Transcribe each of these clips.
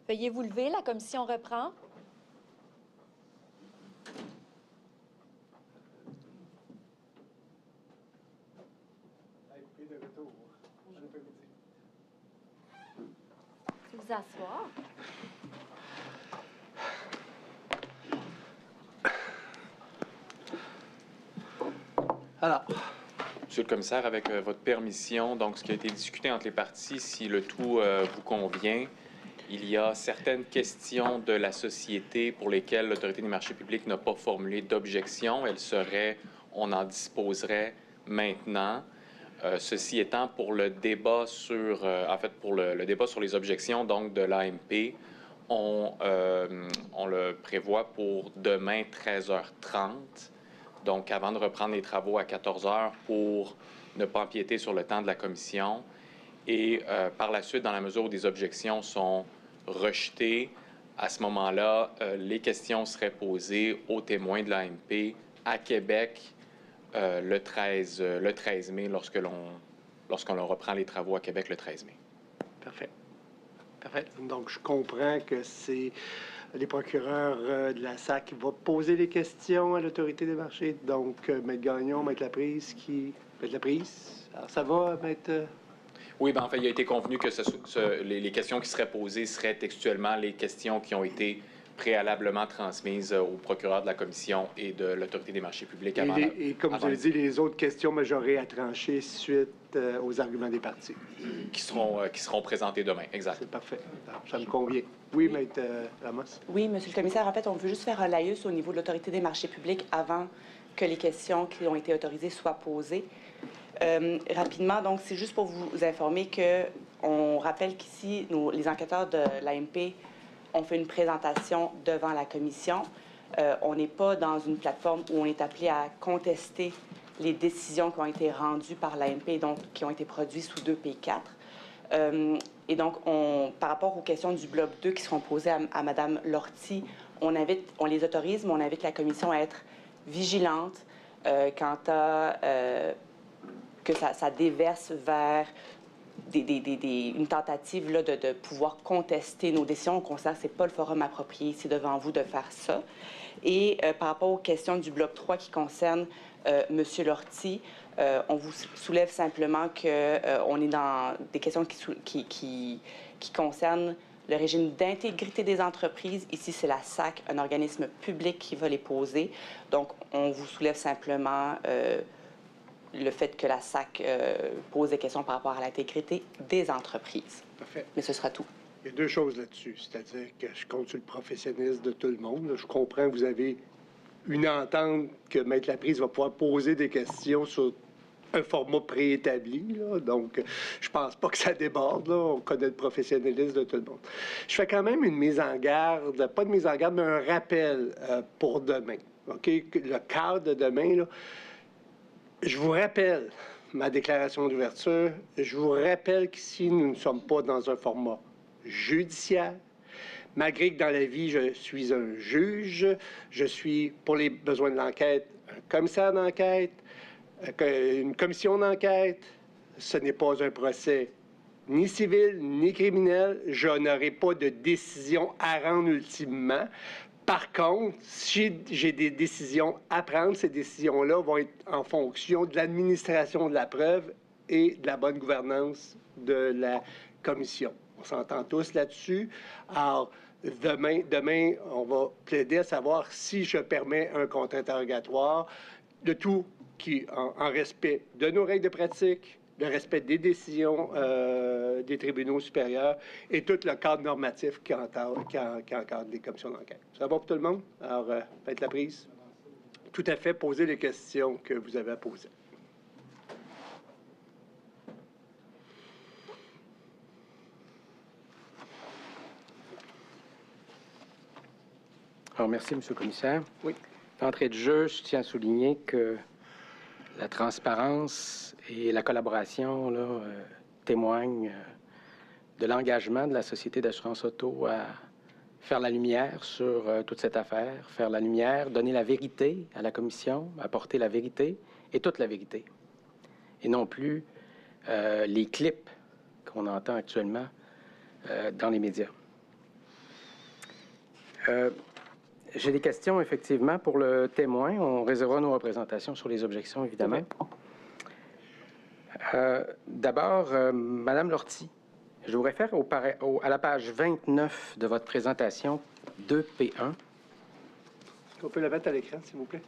Veuillez vous lever, la commission reprend. Vous asseoir. Alors, Monsieur le commissaire, avec votre permission, donc ce qui a été discuté entre les parties, si le tout vous convient, il y a certaines questions de la société pour lesquelles l'Autorité des marchés publics n'a pas formulé d'objection. On en disposerait maintenant. Ceci étant, pour le débat sur, pour le débat sur les objections donc de l'AMP, on le prévoit pour demain 13h30. Donc, avant de reprendre les travaux à 14h pour ne pas empiéter sur le temps de la commission. Et par la suite, dans la mesure où des objections sont rejetées, à ce moment-là, les questions seraient posées aux témoins de l'AMP à Québec le 13 mai, lorsqu'on reprend les travaux à Québec le 13 mai. parfait. Parfait. Donc, je comprends que c'est les procureurs de la SAC qui vont poser les questions à l'Autorité des marchés. Donc, Maître Gagnon, Maître Laprise, Maître Laprise. Alors, ça va, Maître... Oui, bien, en fait, il a été convenu que les questions qui seraient posées seraient textuellement les questions qui ont été préalablement transmises au procureur de la Commission et de l'Autorité des marchés publics avant. Et comme vous avez dit, les autres questions majorées à trancher suite aux arguments des partis. Qui seront présentées demain, exact. C'est parfait. Alors, ça me convient. Oui, Maître Ramos. Oui, Monsieur le commissaire, en fait, on veut juste faire un laïus au niveau de l'Autorité des marchés publics avant que les questions qui ont été autorisées soient posées. Rapidement, donc, c'est juste pour vous informer qu'on rappelle qu'ici, les enquêteurs de l'AMP ont fait une présentation devant la commission. On n'est pas dans une plateforme où on est appelé à contester les décisions qui ont été rendues par l'AMP, donc qui ont été produites sous 2P4. Et donc, par rapport aux questions du bloc 2 qui seront posées à Mme Lortie, on les autorise, mais on invite la commission à être vigilante quant à que ça déverse vers une tentative là, de pouvoir contester nos décisions. On considère que ce n'est pas le forum approprié ici devant vous de faire ça. Et par rapport aux questions du bloc 3 qui concernent M. Lortie, on vous soulève simplement qu'on est dans des questions qui concernent le régime d'intégrité des entreprises. Ici, c'est la SAC, un organisme public qui va les poser. Donc, on vous soulève simplement le fait que la SAC pose des questions par rapport à l'intégrité des entreprises. Parfait. Mais ce sera tout. Il y a deux choses là-dessus, c'est-à-dire que je compte sur le professionnalisme de tout le monde. Je comprends que vous avez une entente que Maître Laprise va pouvoir poser des questions sur un format préétabli, là. Donc, je pense pas que ça déborde, là. On connaît le professionnalisme de tout le monde. Je fais quand même une mise en garde, pas de mise en garde, mais un rappel pour demain. OK? Le cadre de demain, là. Je vous rappelle ma déclaration d'ouverture. Je vous rappelle qu'ici, nous ne sommes pas dans un format judiciaire. Malgré que dans la vie, je suis un juge, je suis, pour les besoins de l'enquête, un commissaire d'enquête, une commission d'enquête. Ce n'est pas un procès ni civil, ni criminel. Je n'aurai pas de décision à rendre ultimement. Par contre, si j'ai des décisions à prendre, ces décisions-là vont être en fonction de l'administration de la preuve et de la bonne gouvernance de la commission. On s'entend tous là-dessus. Alors, demain, on va plaider à savoir si je permets un contre-interrogatoire, de tout qui, en respect de nos règles de pratique, le respect des décisions des tribunaux supérieurs et tout le cadre normatif qui encadre les commissions d'enquête. Ça va pour tout le monde? Alors, Maître Laprise? Tout à fait, posez les questions que vous avez à poser. Alors, merci, M. le commissaire. Oui. D'entrée de jeu, je tiens à souligner que la transparence et la collaboration là, témoignent de l'engagement de la Société d'assurance auto à faire la lumière sur toute cette affaire, faire la lumière, donner la vérité à la commission, apporter la vérité et toute la vérité. Et non plus les clips qu'on entend actuellement dans les médias. J'ai des questions, effectivement, pour le témoin. On réservera nos représentations sur les objections, évidemment. D'abord, Madame Lortie, je vous réfère à la page 29 de votre présentation 2P1. Est-ce qu'on peut la mettre à l'écran, s'il vous plaît?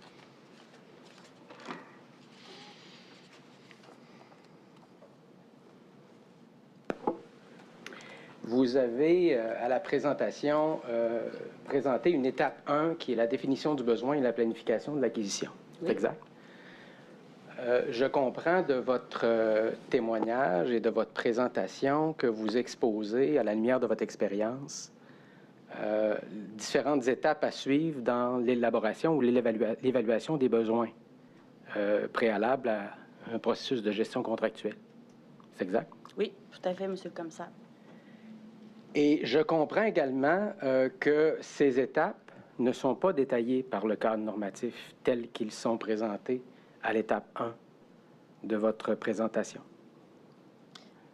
Vous avez, à la présentation, présenté une étape 1 qui est la définition du besoin et la planification de l'acquisition. Oui. Exact. Je comprends de votre témoignage et de votre présentation que vous exposez, à la lumière de votre expérience, différentes étapes à suivre dans l'élaboration ou l'évaluation des besoins préalables à un processus de gestion contractuelle. C'est exact? Oui, tout à fait, Monsieur le commissaire. Et je comprends également que ces étapes ne sont pas détaillées par le cadre normatif tels qu'ils sont présentés à l'étape 1 de votre présentation.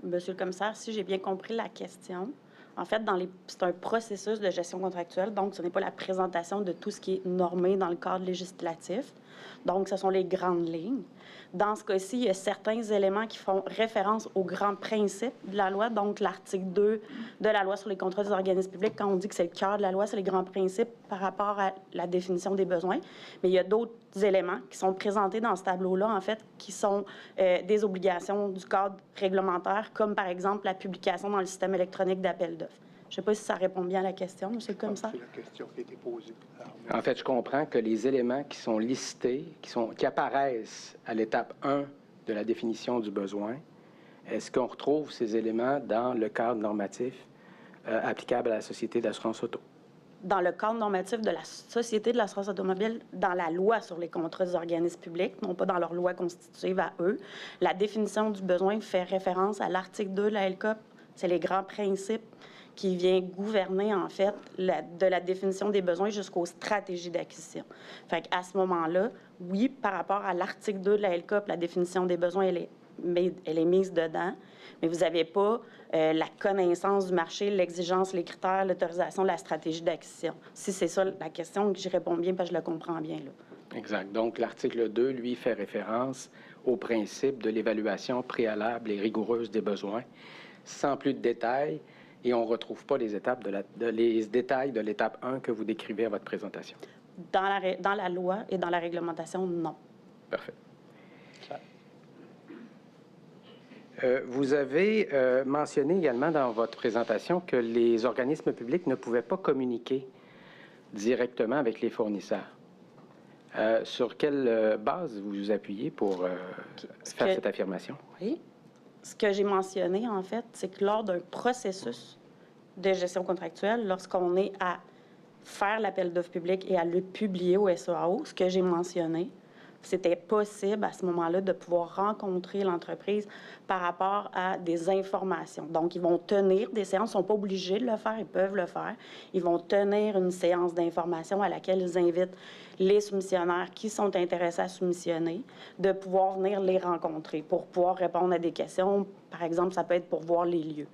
Monsieur le commissaire, si j'ai bien compris la question, en fait, c'est un processus de gestion contractuelle, donc ce n'est pas la présentation de tout ce qui est normé dans le cadre législatif. Donc, ce sont les grandes lignes. Dans ce cas-ci, il y a certains éléments qui font référence aux grands principes de la loi, donc l'article 2 de la loi sur les contrats des organismes publics. Quand on dit que c'est le cœur de la loi, c'est les grands principes par rapport à la définition des besoins. Mais il y a d'autres éléments qui sont présentés dans ce tableau-là, en fait, qui sont des obligations du cadre réglementaire, comme par exemple la publication dans le système électronique d'appel d'offres. Je ne sais pas si ça répond bien à la question, Monsieur le commissaire. C'est la question qui a été posée. En fait, je comprends que les éléments qui sont listés, qui apparaissent à l'étape 1 de la définition du besoin, est-ce qu'on retrouve ces éléments dans le cadre normatif applicable à la Société d'assurance auto? Dans le cadre normatif de la Société de l'assurance automobile, dans la loi sur les contrats des organismes publics, non pas dans leur loi constitutive à eux, la définition du besoin fait référence à l'article 2 de la LCOP. C'est les grands principes qui vient gouverner, en fait, de la définition des besoins jusqu'aux stratégies d'acquisition. Fait qu'à ce moment-là, oui, par rapport à l'article 2 de la LCOP, la définition des besoins, elle est mise dedans, mais vous n'avez pas la connaissance du marché, l'exigence, les critères, l'autorisation, la stratégie d'acquisition. Si c'est ça la question, que j'y réponds bien, parce que je le comprends bien, là. Exact. Donc, l'article 2, lui, fait référence au principe de l'évaluation préalable et rigoureuse des besoins, sans plus de détails, et on ne retrouve pas les détails de l'étape 1 que vous décrivez à votre présentation. Dans la loi et dans la réglementation, non. Parfait. Vous avez mentionné également dans votre présentation que les organismes publics ne pouvaient pas communiquer directement avec les fournisseurs. Sur quelle base vous vous appuyez pour faire cette affirmation? Oui. Ce que j'ai mentionné, en fait, c'est que lors d'un processus de gestion contractuelle, lorsqu'on est à faire l'appel d'offres public et à le publier au SEAO, ce que j'ai mentionné, c'était possible à ce moment-là de pouvoir rencontrer l'entreprise par rapport à des informations. Donc, ils vont tenir des séances, ils ne sont pas obligés de le faire, ils peuvent le faire. Ils vont tenir une séance d'information à laquelle ils invitent les soumissionnaires qui sont intéressés à soumissionner, de pouvoir venir les rencontrer pour pouvoir répondre à des questions. Par exemple, ça peut être pour voir les lieux.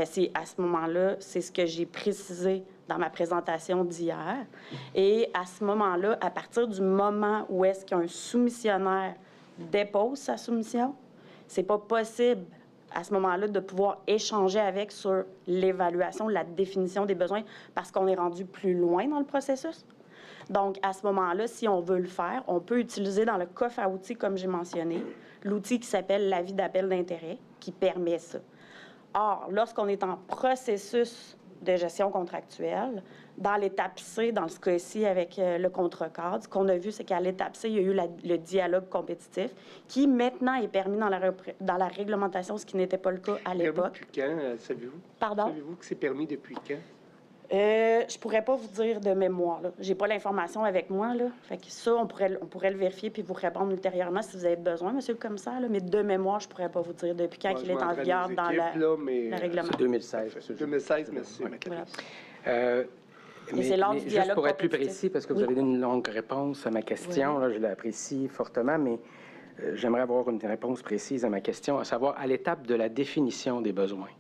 C'est à ce moment-là, c'est ce que j'ai précisé dans ma présentation d'hier. Et à ce moment-là, à partir du moment où est-ce qu'un soumissionnaire dépose sa soumission, c'est pas possible à ce moment-là de pouvoir échanger avec sur l'évaluation, la définition des besoins, parce qu'on est rendu plus loin dans le processus. Donc, à ce moment-là, si on veut le faire, on peut utiliser dans le coffre à outils, comme j'ai mentionné, l'outil qui s'appelle l'avis d'appel d'intérêt, qui permet ça. Or, lorsqu'on est en processus de gestion contractuelle, dans l'étape C, dans ce cas-ci avec le contrat cadre, ce qu'on a vu, c'est qu'à l'étape C, il y a eu le dialogue compétitif, qui maintenant est permis dans la réglementation, ce qui n'était pas le cas à l'époque. Depuis quand, savez-vous? Pardon? Savez-vous que c'est permis depuis quand? Je pourrais pas vous dire de mémoire. J'ai pas l'information avec moi. Là. Fait que ça, on pourrait le vérifier puis vous répondre ultérieurement si vous avez besoin, monsieur le commissaire. Là. Mais de mémoire, je pourrais pas vous dire depuis quand il est en vigueur dans le règlement. C'est 2016. 2016, merci. Voilà. Et c'est lors du juste dialogue pour être plus compétitif. précis, parce que vous avez donné une longue réponse à ma question, là, je l'apprécie fortement, mais j'aimerais avoir une réponse précise à ma question, à savoir à l'étape de la définition des besoins.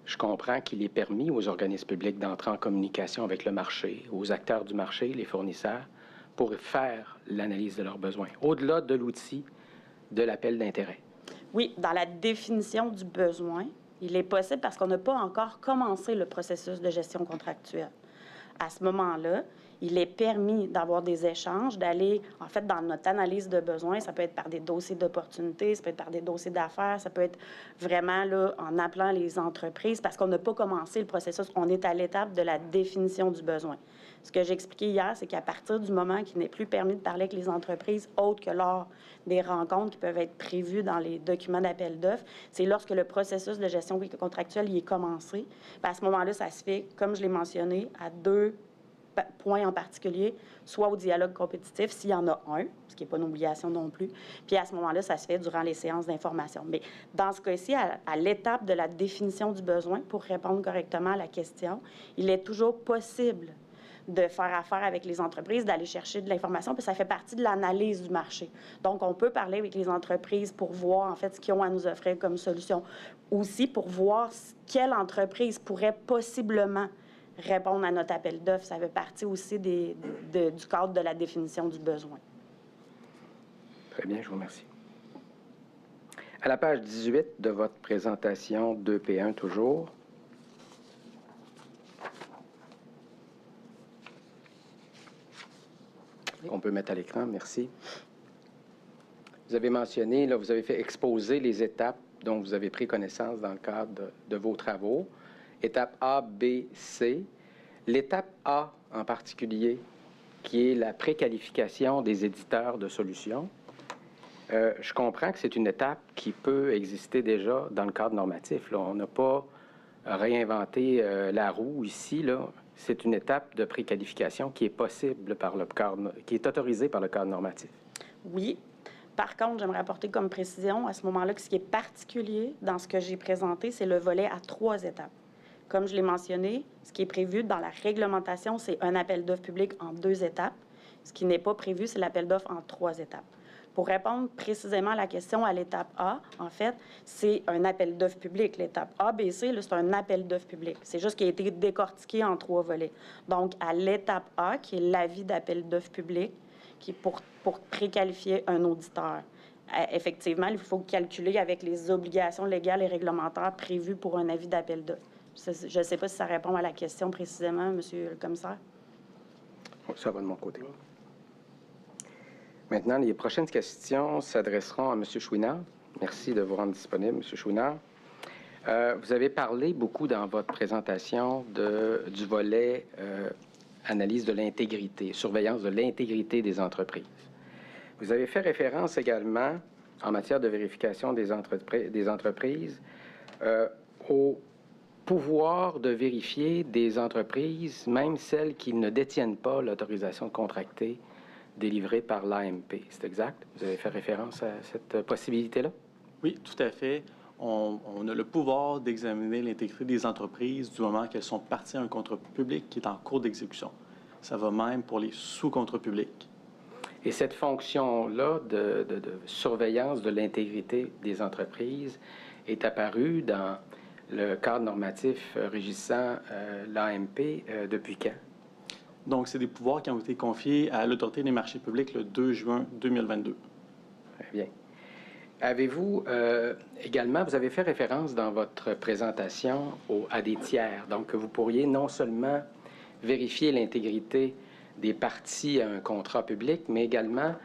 je comprends qu'il est permis aux organismes publics d'entrer en communication avec le marché, aux acteurs du marché, les fournisseurs, pour faire l'analyse de leurs besoins, au-delà de l'outil de l'appel d'intérêt. Oui, dans la définition du besoin, il est possible parce qu'on n'a pas encore commencé le processus de gestion contractuelle. À ce moment-là, il est permis d'avoir des échanges, d'aller, en fait, dans notre analyse de besoins, ça peut être par des dossiers d'opportunités, ça peut être par des dossiers d'affaires, ça peut être vraiment là, en appelant les entreprises, parce qu'on n'a pas commencé le processus, on est à l'étape de la définition du besoin. Ce que j'ai expliqué hier, c'est qu'à partir du moment qu'il n'est plus permis de parler avec les entreprises, autres que lors des rencontres qui peuvent être prévues dans les documents d'appel d'offres, c'est lorsque le processus de gestion contractuelle y est commencé. Puis à ce moment-là, ça se fait, comme je l'ai mentionné, à 2 points en particulier, soit au dialogue compétitif, s'il y en a un, ce qui n'est pas une obligation non plus, puis à ce moment-là, ça se fait durant les séances d'information. Mais dans ce cas-ci, à l'étape de la définition du besoin, pour répondre correctement à la question, il est toujours possible de faire affaire avec les entreprises, d'aller chercher de l'information, puis ça fait partie de l'analyse du marché. Donc, on peut parler avec les entreprises pour voir, en fait, ce qu'ils ont à nous offrir comme solution. Aussi, pour voir quelle entreprise pourrait possiblement répondre à notre appel d'offres. Ça fait partie aussi du cadre de la définition du besoin. Très bien, je vous remercie. À la page 18 de votre présentation 2P1 toujours, on peut mettre à l'écran, merci. Vous avez mentionné, là, vous avez fait exposer les étapes dont vous avez pris connaissance dans le cadre de vos travaux. Étape A, B, C. L'étape A en particulier, qui est la préqualification des éditeurs de solutions. Je comprends que c'est une étape qui peut exister déjà dans le cadre normatif. Là. On n'a pas réinventé la roue ici, là. C'est une étape de préqualification qui est possible par le cadre, qui est autorisée par le cadre normatif. Oui. Par contre, j'aimerais apporter comme précision à ce moment-là que ce qui est particulier dans ce que j'ai présenté, c'est le volet à 3 étapes. Comme je l'ai mentionné, ce qui est prévu dans la réglementation, c'est un appel d'offres public en 2 étapes. Ce qui n'est pas prévu, c'est l'appel d'offres en 3 étapes. Pour répondre précisément à la question à l'étape A, en fait, c'est un appel d'offres public. L'étape A, B, C, c'est un appel d'offres public. C'est juste qu'il a été décortiqué en 3 volets. Donc, à l'étape A, qui est l'avis d'appel d'offres public, qui est pour préqualifier un auditeur. Effectivement, il faut calculer avec les obligations légales et réglementaires prévues pour un avis d'appel d'offres. Je ne sais pas si ça répond à la question précisément, Monsieur le commissaire. Ça va de mon côté. Maintenant, les prochaines questions s'adresseront à M. Chouinard. Merci de vous rendre disponible, M. Chouinard. Vous avez parlé beaucoup dans votre présentation du volet analyse de l'intégrité, surveillance de l'intégrité des entreprises. Vous avez fait référence également, en matière de vérification des entreprises, au pouvoir de vérifier des entreprises, même celles qui ne détiennent pas l'autorisation de contracter délivrée par l'AMP. C'est exact? Vous avez fait référence à cette possibilité-là? Oui, tout à fait. On a le pouvoir d'examiner l'intégrité des entreprises du moment qu'elles sont parties à un contrat public qui est en cours d'exécution. Ça va même pour les sous-contrats publics. Et cette fonction-là de surveillance de l'intégrité des entreprises est apparue dans le cadre normatif régissant l'AMP depuis quand? Donc, c'est des pouvoirs qui ont été confiés à l'Autorité des marchés publics le 2 juin 2022. Très bien. Avez-vous également, vous avez fait référence dans votre présentation à des tiers, donc que vous pourriez non seulement vérifier l'intégrité des parties à un contrat public, mais également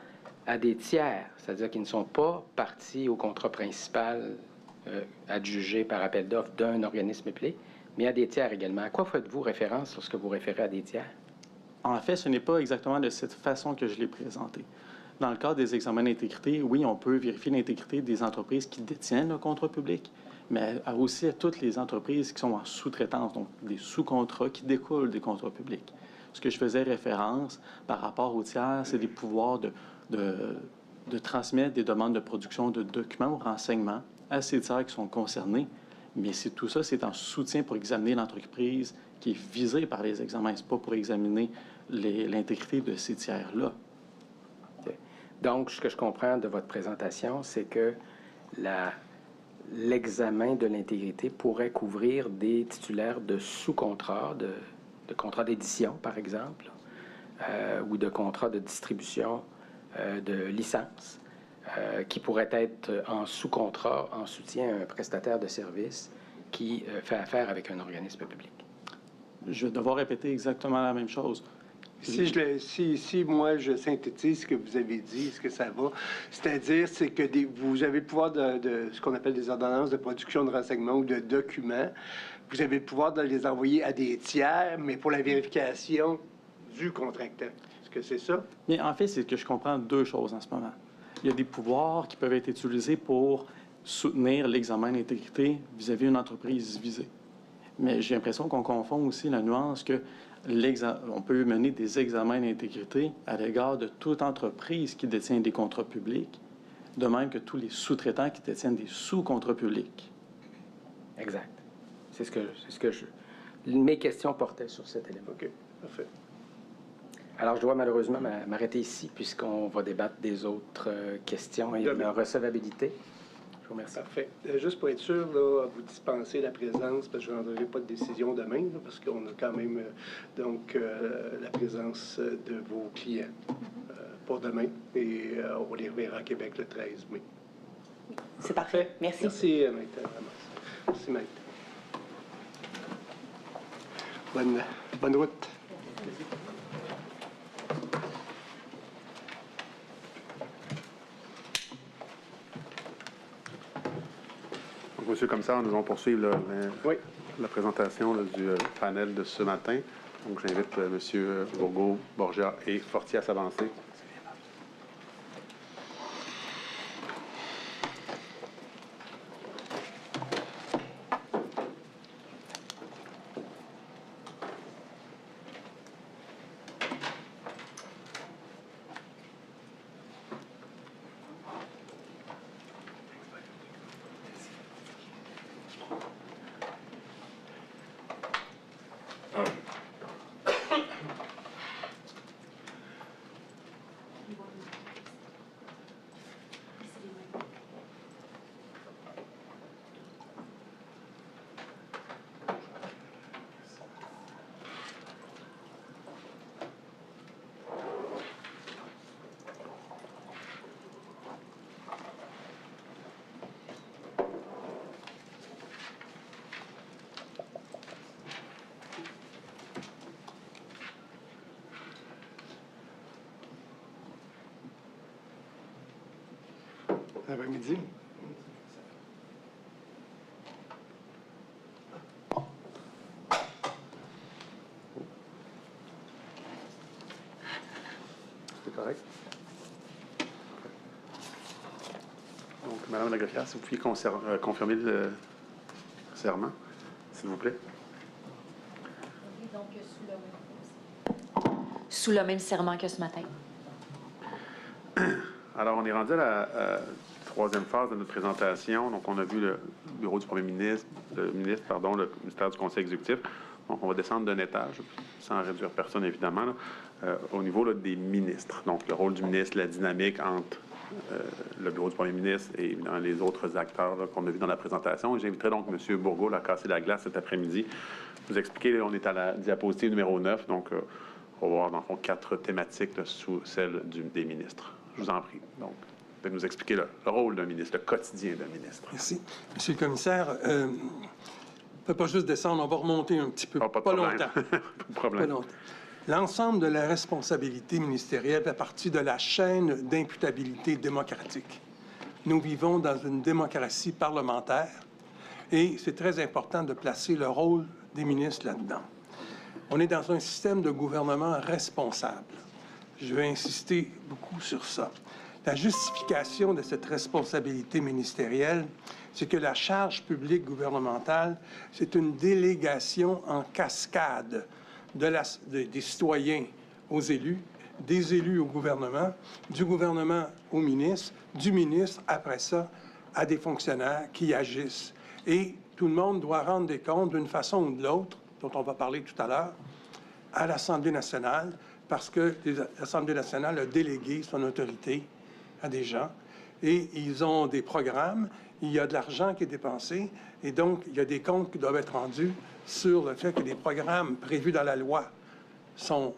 à des tiers, c'est-à-dire qui ne sont pas parties au contrat principal adjugé par appel d'offres d'un organisme public, mais à des tiers également. À quoi faites-vous référence lorsque vous référez à des tiers? En fait, ce n'est pas exactement de cette façon que je l'ai présenté. Dans le cadre des examens d'intégrité, oui, on peut vérifier l'intégrité des entreprises qui détiennent le contrat public, mais aussi à toutes les entreprises qui sont en sous-traitance, donc des sous-contrats qui découlent des contrats publics. Ce que je faisais référence par rapport aux tiers, c'est des pouvoirs de transmettre des demandes de production de documents ou renseignements à ces tiers qui sont concernés. Mais tout ça, c'est en soutien pour examiner l'entreprise qui est visée par les examens. Ce n'est pas pour examiner l'intégrité de ces tiers-là. Okay. Donc, ce que je comprends de votre présentation, c'est que l'examen de l'intégrité pourrait couvrir des titulaires de sous-contrats, de contrats d'édition, par exemple, ou de contrats de distribution de licences, qui pourraient être en sous-contrat, en soutien à un prestataire de service qui fait affaire avec un organisme public. Je vais devoir répéter exactement la même chose. Si moi, je synthétise ce que vous avez dit, est-ce que ça va? C'est-à-dire, c'est que vous avez le pouvoir de ce qu'on appelle des ordonnances de production de renseignements ou de documents. Vous avez le pouvoir de les envoyer à des tiers, mais pour la vérification du contractant. Est-ce que c'est ça? Mais en fait, c'est que je comprends deux choses en ce moment. Il y a des pouvoirs qui peuvent être utilisés pour soutenir l'examen d'intégrité vis-à-vis d'une entreprise visée. Mais j'ai l'impression qu'on confond aussi la nuance que on peut mener des examens d'intégrité à l'égard de toute entreprise qui détient des contrats publics, de même que tous les sous-traitants qui détiennent des sous-contrats publics. Exact. C'est ce que mes questions portaient sur cet élément. OK, parfait. Alors, je dois malheureusement m'arrêter ici, puisqu'on va débattre des autres questions et de la recevabilité. Je vous remercie. Parfait. Juste pour être sûr, là, vous dispenser la présence, parce que je n'entrerai pas de décision demain, là, parce qu'on a quand même la présence de vos clients pour demain. Et on les reverra à Québec le 13 mai. C'est parfait. Merci. Merci, Maître. Merci, Maître. Bonne route. Donc, Monsieur le commissaire, nous allons poursuivre la présentation du panel de ce matin. Donc, j'invite M. Bourgault, Borgia et Fortier à s'avancer. Après-midi. C'est correct? Donc, Madame la greffière, si vous pouviez confirmer le serment, s'il vous plaît. Oui, donc sous le même serment que ce matin. Alors, on est rendu à la troisième phase de notre présentation. Donc, on a vu le bureau du premier ministre, le ministère du Conseil exécutif. Donc, on va descendre d'un étage, sans réduire personne, évidemment, là, au niveau là, des ministres. Donc, le rôle du ministre, la dynamique entre le bureau du premier ministre et évidemment, les autres acteurs qu'on a vus dans la présentation. J'inviterai donc M. Bourgault à casser la glace cet après-midi. Vous expliquer, là, on est à la diapositive numéro 9. Donc, on va voir, dans le fond, 4 thématiques là, sous celle des ministres. Je vous en prie. Donc, de nous expliquer le rôle d'un ministre, le quotidien d'un ministre. Merci. Monsieur le commissaire, on ne peut pas juste descendre, on va remonter un petit peu. Oh, pas longtemps. Pas de problème. Pas longtemps. L'ensemble de la responsabilité ministérielle fait partie de la chaîne d'imputabilité démocratique. Nous vivons dans une démocratie parlementaire et c'est très important de placer le rôle des ministres là-dedans. On est dans un système de gouvernement responsable. Je vais insister beaucoup sur ça. La justification de cette responsabilité ministérielle, c'est que la charge publique gouvernementale, c'est une délégation en cascade des citoyens aux élus, des élus au gouvernement, du gouvernement au ministre, du ministre, après ça, à des fonctionnaires qui agissent. Et tout le monde doit rendre des comptes d'une façon ou de l'autre, dont on va parler tout à l'heure, à l'Assemblée nationale, parce que l'Assemblée nationale a délégué son autorité à des gens et ils ont des programmes il y a de l'argent qui est dépensé et donc il y a des comptes qui doivent être rendus sur le fait que les programmes prévus dans la loi sont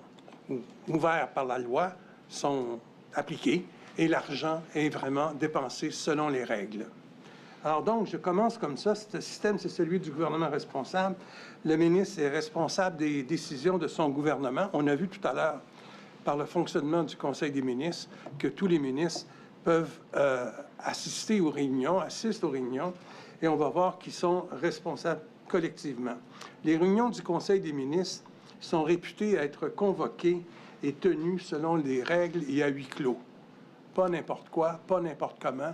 ouverts par la loi, sont appliqués et l'argent est vraiment dépensé selon les règles. Alors donc, je commence comme ça. Ce système, c'est celui du gouvernement responsable. Le ministre est responsable des décisions de son gouvernement. On a vu tout à l'heure, par le fonctionnement du Conseil des ministres, que tous les ministres peuvent assistent aux réunions, et on va voir qu'ils sont responsables collectivement. Les réunions du Conseil des ministres sont réputées être convoquées et tenues selon les règles et à huis clos. Pas n'importe quoi, pas n'importe comment.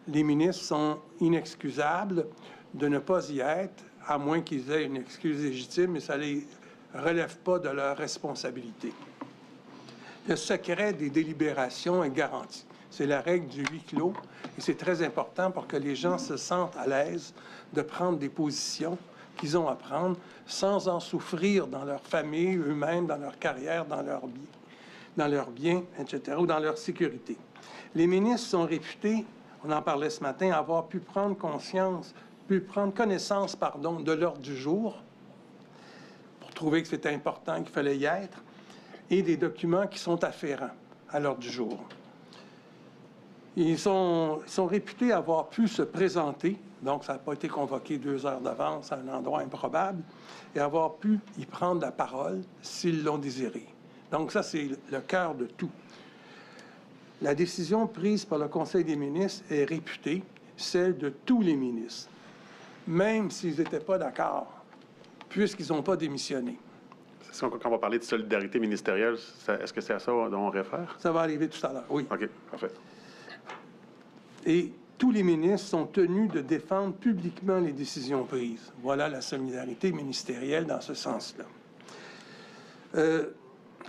Les ministres sont inexcusables de ne pas y être, à moins qu'ils aient une excuse légitime, mais ça ne les relève pas de leur responsabilité. Le secret des délibérations est garanti. C'est la règle du huis clos et c'est très important pour que les gens se sentent à l'aise de prendre des positions qu'ils ont à prendre sans en souffrir dans leur famille, eux-mêmes, dans leur carrière, dans leurs biens, etc., ou dans leur sécurité. Les ministres sont réputés, on en parlait ce matin, avoir pu prendre connaissance, de l'ordre du jour pour trouver que c'était important, qu'il fallait y être, et des documents qui sont afférents à l'ordre du jour. Ils sont réputés avoir pu se présenter, donc ça n'a pas été convoqué 2 heures d'avance à un endroit improbable, et avoir pu y prendre la parole s'ils l'ont désiré. Donc ça, c'est le cœur de tout. La décision prise par le Conseil des ministres est réputée celle de tous les ministres, même s'ils n'étaient pas d'accord, puisqu'ils n'ont pas démissionné. Quand on va parler de solidarité ministérielle, est-ce que c'est à ça dont on réfère? Ça va arriver tout à l'heure, oui. OK, parfait. Et tous les ministres sont tenus de défendre publiquement les décisions prises. Voilà la solidarité ministérielle dans ce sens-là.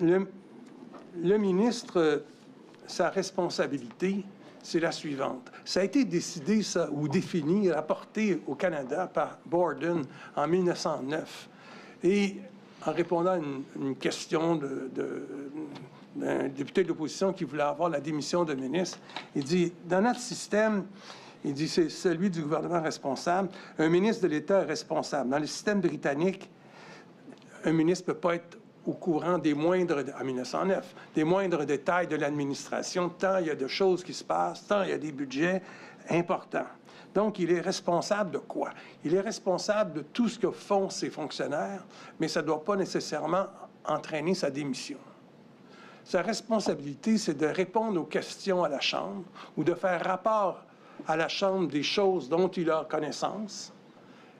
Le ministre, sa responsabilité, c'est la suivante. Ça a été décidé, ça, ou défini, rapporté au Canada par Borden en 1909. Et en répondant à une question d'un député de l'opposition qui voulait avoir la démission de ministre, il dit, dans notre système, il dit, c'est celui du gouvernement responsable, un ministre de l'État est responsable. Dans le système britannique, un ministre ne peut pas être au courant des moindres, en 1909, des moindres détails de l'administration, tant il y a de choses qui se passent, tant il y a des budgets importants. Donc, il est responsable de quoi? Il est responsable de tout ce que font ses fonctionnaires, mais ça ne doit pas nécessairement entraîner sa démission. Sa responsabilité, c'est de répondre aux questions à la Chambre ou de faire rapport à la Chambre des choses dont il a connaissance,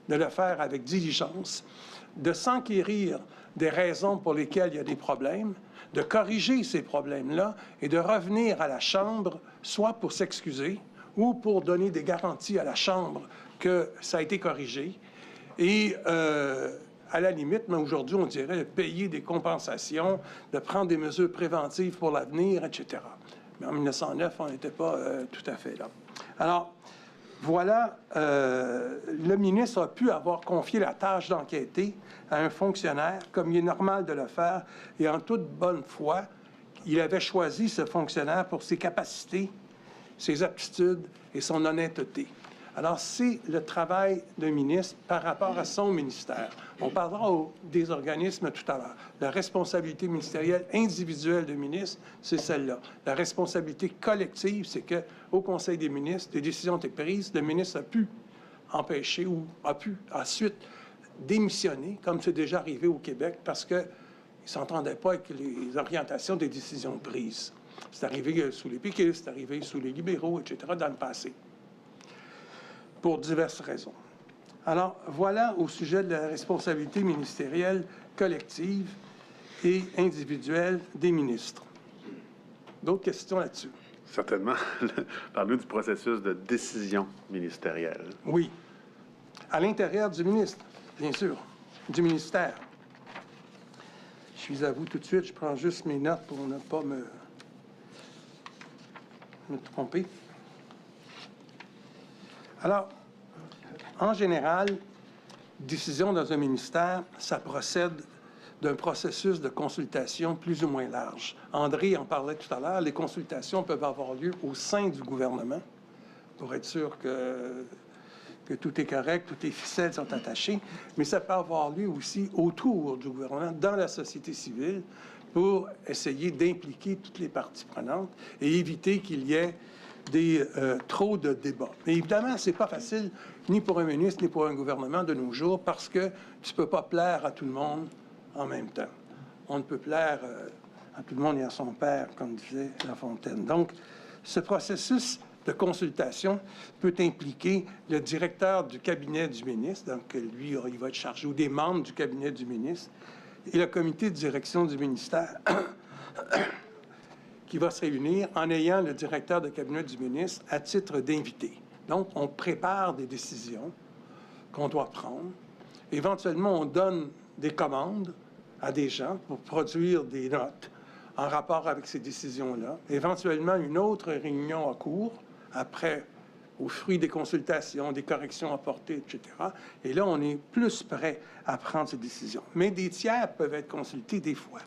de le faire avec diligence, de s'enquérir des raisons pour lesquelles il y a des problèmes, de corriger ces problèmes-là et de revenir à la Chambre, soit pour s'excuser ou pour donner des garanties à la Chambre que ça a été corrigé. Et à la limite, mais aujourd'hui, on dirait de payer des compensations, de prendre des mesures préventives pour l'avenir, etc. Mais en 1909, on n'était pas tout à fait là. Alors, voilà, le ministre a pu avoir confié la tâche d'enquêter à un fonctionnaire, comme il est normal de le faire, et en toute bonne foi, il avait choisi ce fonctionnaire pour ses capacités, ses aptitudes et son honnêteté. Alors, c'est le travail d'un ministre par rapport à son ministère. On parlera des organismes tout à l'heure. La responsabilité ministérielle individuelle du ministre, c'est celle-là. La responsabilité collective, c'est qu'au Conseil des ministres, des décisions ont été prises, le ministre a pu empêcher ou a pu ensuite démissionner, comme c'est déjà arrivé au Québec, parce qu'il ne s'entendait pas avec les orientations des décisions prises. C'est arrivé sous les péquistes, c'est arrivé sous les libéraux, etc., dans le passé, pour diverses raisons. Alors, voilà au sujet de la responsabilité ministérielle collective et individuelle des ministres. D'autres questions là-dessus? Certainement. Parlez-nous du processus de décision ministérielle. Oui. À l'intérieur du ministre, bien sûr, du ministère. Je suis à vous tout de suite, je prends juste mes notes pour ne pas me tromper. Alors, en général, décision dans un ministère, ça procède d'un processus de consultation plus ou moins large. André en parlait tout à l'heure, les consultations peuvent avoir lieu au sein du gouvernement, pour être sûr que tout est correct, toutes les ficelles sont attachées, mais ça peut avoir lieu aussi autour du gouvernement, dans la société civile, pour essayer d'impliquer toutes les parties prenantes et éviter qu'il y ait trop de débats. Mais évidemment, c'est pas facile, ni pour un ministre, ni pour un gouvernement de nos jours, parce que tu peux pas plaire à tout le monde en même temps. On ne peut plaire à tout le monde et à son père, comme disait La Fontaine. Donc, ce processus de consultation peut impliquer le directeur du cabinet du ministre, donc lui, il va être chargé, ou des membres du cabinet du ministre, et le comité de direction du ministère qui va se réunir en ayant le directeur de cabinet du ministre à titre d'invité. Donc, on prépare des décisions qu'on doit prendre. Éventuellement, on donne des commandes à des gens pour produire des notes en rapport avec ces décisions-là. Éventuellement, une autre réunion a cours, après, au fruit des consultations, des corrections apportées, etc. Et là, on est plus prêt à prendre ces décisions. Mais des tiers peuvent être consultés des fois.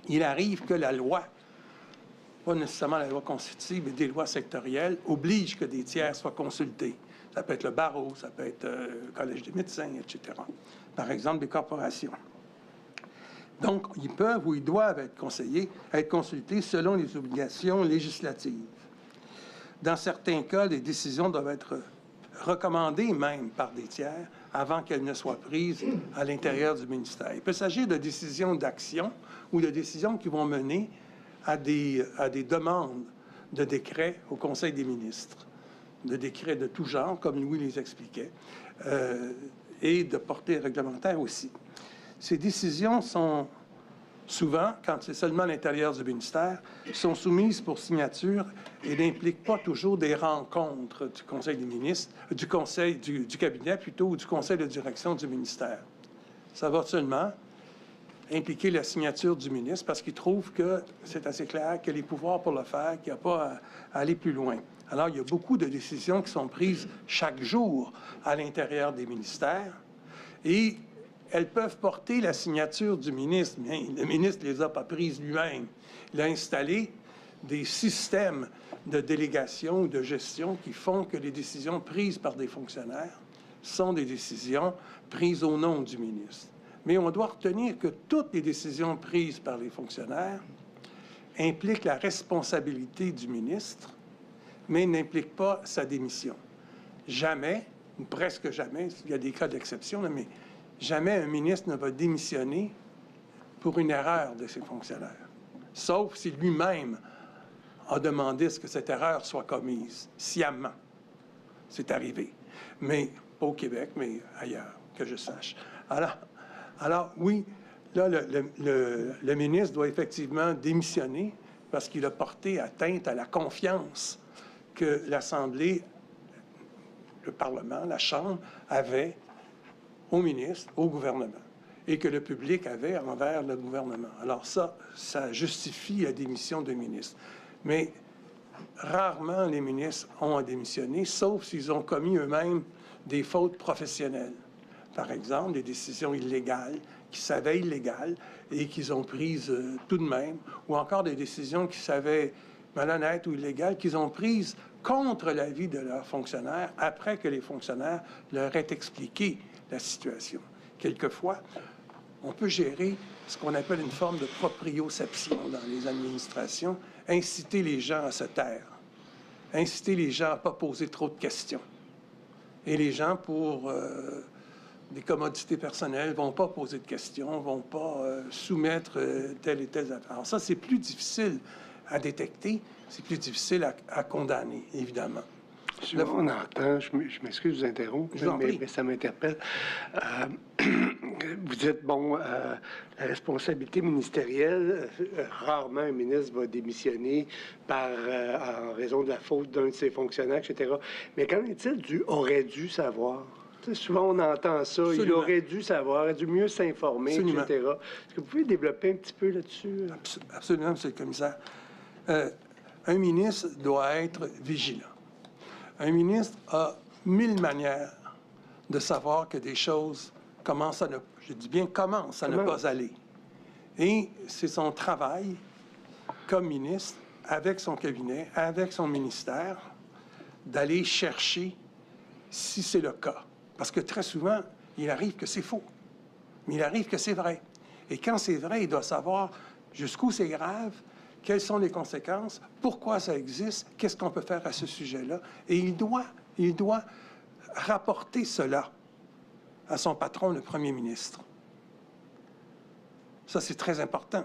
Il arrive que la loi, pas nécessairement la loi constitutive, mais des lois sectorielles, oblige que des tiers soient consultés. Ça peut être le barreau, ça peut être le Collège des médecins, etc. Par exemple, des corporations. Donc, ils peuvent ou ils doivent être consultés selon les obligations législatives. Dans certains cas, les décisions doivent être recommandées même par des tiers avant qu'elles ne soient prises à l'intérieur du ministère. Il peut s'agir de décisions d'action ou de décisions qui vont mener à des demandes de décrets au Conseil des ministres, de décrets de tout genre, comme Louis les expliquait, et de portée réglementaire aussi. Ces décisions sont souvent, quand c'est seulement à l'intérieur du ministère, sont soumises pour signature et n'impliquent pas toujours des rencontres du Conseil des ministres, du cabinet plutôt, ou du Conseil de direction du ministère. Ça va seulement impliquer la signature du ministre parce qu'il trouve que c'est assez clair qu'il a les pouvoirs pour le faire, qu'il n'y a pas à aller plus loin. Alors, il y a beaucoup de décisions qui sont prises chaque jour à l'intérieur des ministères et elles peuvent porter la signature du ministre, mais le ministre ne les a pas prises lui-même. Il a installé des systèmes de délégation ou de gestion qui font que les décisions prises par des fonctionnaires sont des décisions prises au nom du ministre. Mais on doit retenir que toutes les décisions prises par les fonctionnaires impliquent la responsabilité du ministre, mais n'impliquent pas sa démission. Jamais, ou presque jamais, il y a des cas d'exception, mais jamais un ministre ne va démissionner pour une erreur de ses fonctionnaires, sauf si lui-même a demandé ce que cette erreur soit commise, sciemment. C'est arrivé. Mais pas au Québec, mais ailleurs, que je sache. Alors oui, là, le ministre doit effectivement démissionner parce qu'il a porté atteinte à la confiance que l'Assemblée, le Parlement, la Chambre avait au ministre, au gouvernement, et que le public avait envers le gouvernement. Alors ça justifie la démission d'un ministre. Mais rarement les ministres ont à démissionner, sauf s'ils ont commis eux-mêmes des fautes professionnelles. Par exemple, des décisions illégales, qu'ils savaient illégales et qu'ils ont prises tout de même, ou encore des décisions qu'ils savaient malhonnêtes ou illégales, qu'ils ont prises contre l'avis de leurs fonctionnaires, après que les fonctionnaires leur aient expliqué la situation. Quelquefois, on peut gérer ce qu'on appelle une forme de proprioception dans les administrations, inciter les gens à se taire, inciter les gens à ne pas poser trop de questions. Et les gens, pour des commodités personnelles, ne vont pas poser de questions, ne vont pas soumettre telle et telle affaire. Alors ça, c'est plus difficile à détecter, c'est plus difficile à condamner, évidemment. Là, on entend, je m'excuse de vous interrompre, mais ça m'interpelle. Vous dites, bon, la responsabilité ministérielle, rarement un ministre va démissionner en raison de la faute d'un de ses fonctionnaires, etc. Mais qu'en est-il du « aurait dû savoir » ? Souvent, on entend ça. Absolument. Il aurait dû savoir, aurait dû mieux s'informer, etc. Est-ce que vous pouvez développer un petit peu là-dessus? Absolument, M. le commissaire. Un ministre doit être vigilant. Un ministre a 1000 manières de savoir que des choses commencent à ne... Je dis bien commencent à ne pas aller. Et c'est son travail comme ministre, avec son cabinet, avec son ministère, d'aller chercher si c'est le cas. Parce que très souvent, il arrive que c'est faux, mais il arrive que c'est vrai. Et quand c'est vrai, il doit savoir jusqu'où c'est grave, quelles sont les conséquences, pourquoi ça existe, qu'est-ce qu'on peut faire à ce sujet-là. Et il doit rapporter cela à son patron, le premier ministre. Ça, c'est très important.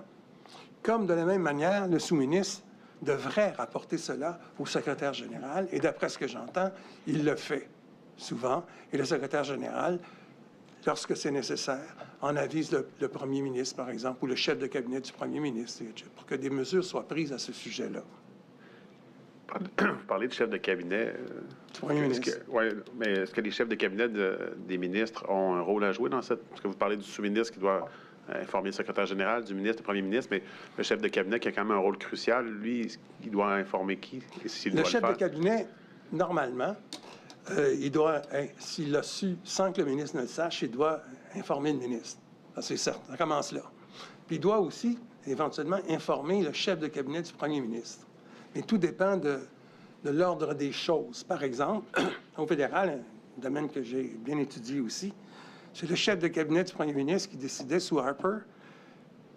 Comme de la même manière, le sous-ministre devrait rapporter cela au secrétaire général. Et d'après ce que j'entends, il le fait souvent. Et le secrétaire général, lorsque c'est nécessaire, en avise le premier ministre, par exemple, ou le chef de cabinet du premier ministre, pour que des mesures soient prises à ce sujet-là. Vous parlez de chef de cabinet. Du premier ministre. Mais est-ce que les chefs de cabinet des ministres ont un rôle à jouer dans cette... Parce que vous parlez du sous-ministre qui doit informer le secrétaire général, du ministre, du premier ministre, mais le chef de cabinet qui a quand même un rôle crucial, lui, il doit informer qui? Le chef de cabinet, normalement, il doit, s'il l'a su sans que le ministre ne le sache, il doit informer le ministre. Ça, c'est certain. Ça commence là. Puis il doit aussi, éventuellement, informer le chef de cabinet du premier ministre. Mais tout dépend de l'ordre des choses. Par exemple, au fédéral, un domaine que j'ai bien étudié aussi, c'est le chef de cabinet du premier ministre qui décidait sous Harper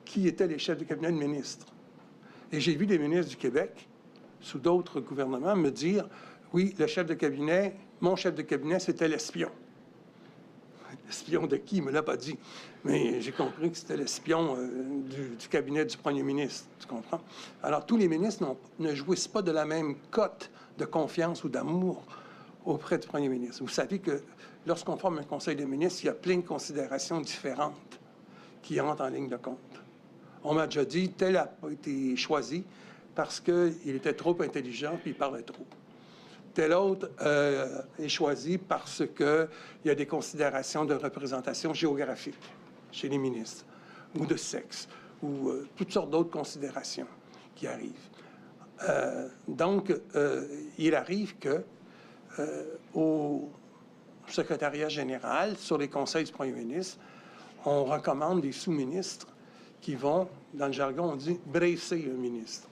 qui étaient les chefs de cabinet de ministres. Et j'ai vu des ministres du Québec, sous d'autres gouvernements, me dire « Oui, le chef de cabinet, mon chef de cabinet, c'était l'espion. » L'espion de qui? Il ne me l'a pas dit. Mais j'ai compris que c'était l'espion du cabinet du premier ministre. Tu comprends? Alors, tous les ministres ne jouissent pas de la même cote de confiance ou d'amour auprès du premier ministre. Vous savez que lorsqu'on forme un conseil des ministres, il y a plein de considérations différentes qui entrent en ligne de compte. On m'a déjà dit, tel a été choisi parce qu'il était trop intelligent puis il parlait trop. Tel autre est choisi parce qu'il y a des considérations de représentation géographique chez les ministres, ou de sexe, ou toutes sortes d'autres considérations qui arrivent. Donc, il arrive que au secrétariat général, sur les conseils du premier ministre, on recommande des sous-ministres qui vont, dans le jargon, on dit « bresser un ministre ».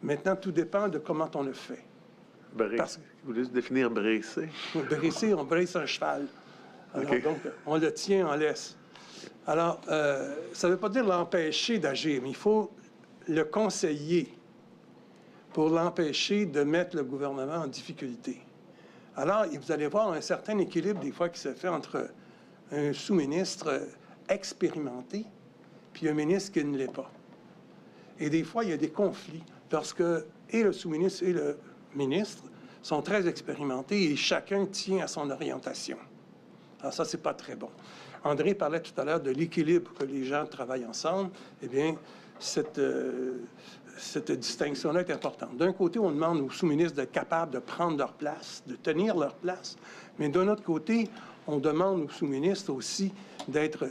Maintenant, tout dépend de comment on le fait. Vous voulez définir bresser? Bresser, on bresse un cheval. Alors, Okay. donc, on le tient en laisse. Alors, ça ne veut pas dire l'empêcher d'agir, mais il faut le conseiller pour l'empêcher de mettre le gouvernement en difficulté. Alors, vous allez voir un certain équilibre des fois qui se fait entre un sous-ministre expérimenté puis un ministre qui ne l'est pas. Et des fois, il y a des conflits lorsque et le sous-ministre et le ministre sont très expérimentés et chacun tient à son orientation. Alors ça, c'est pas très bon. André parlait tout à l'heure de l'équilibre que les gens travaillent ensemble. Eh bien, cette distinction-là est importante. D'un côté, on demande aux sous-ministres d'être capables de prendre leur place, de tenir leur place. Mais d'un autre côté, on demande aux sous-ministres aussi d'être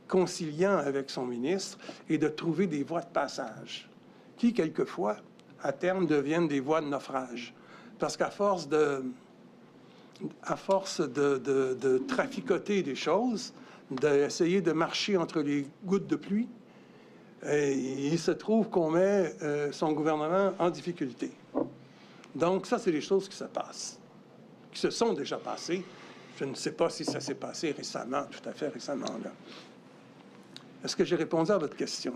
conciliants avec son ministre et de trouver des voies de passage qui, quelquefois, à terme, deviennent des voies de naufrage. Parce qu'à force de traficoter des choses, d'essayer de marcher entre les gouttes de pluie, il se trouve qu'on met son gouvernement en difficulté. Donc, ça, c'est des choses qui se passent, qui se sont déjà passées. Je ne sais pas si ça s'est passé récemment, tout à fait récemment, là. Est-ce que j'ai répondu à votre question?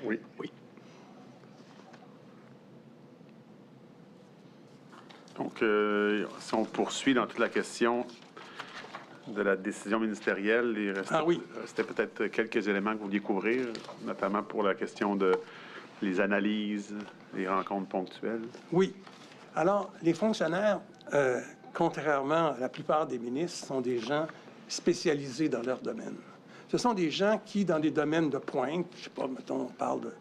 Oui. Oui. Donc, si on poursuit dans toute la question de la décision ministérielle, il restait peut-être quelques éléments que vous vouliez couvrir, notamment pour la question de les analyses, les rencontres ponctuelles. Oui. Alors, les fonctionnaires, contrairement à la plupart des ministres, sont des gens spécialisés dans leur domaine. Ce sont des gens qui, dans des domaines de pointe, je ne sais pas, mettons, on parle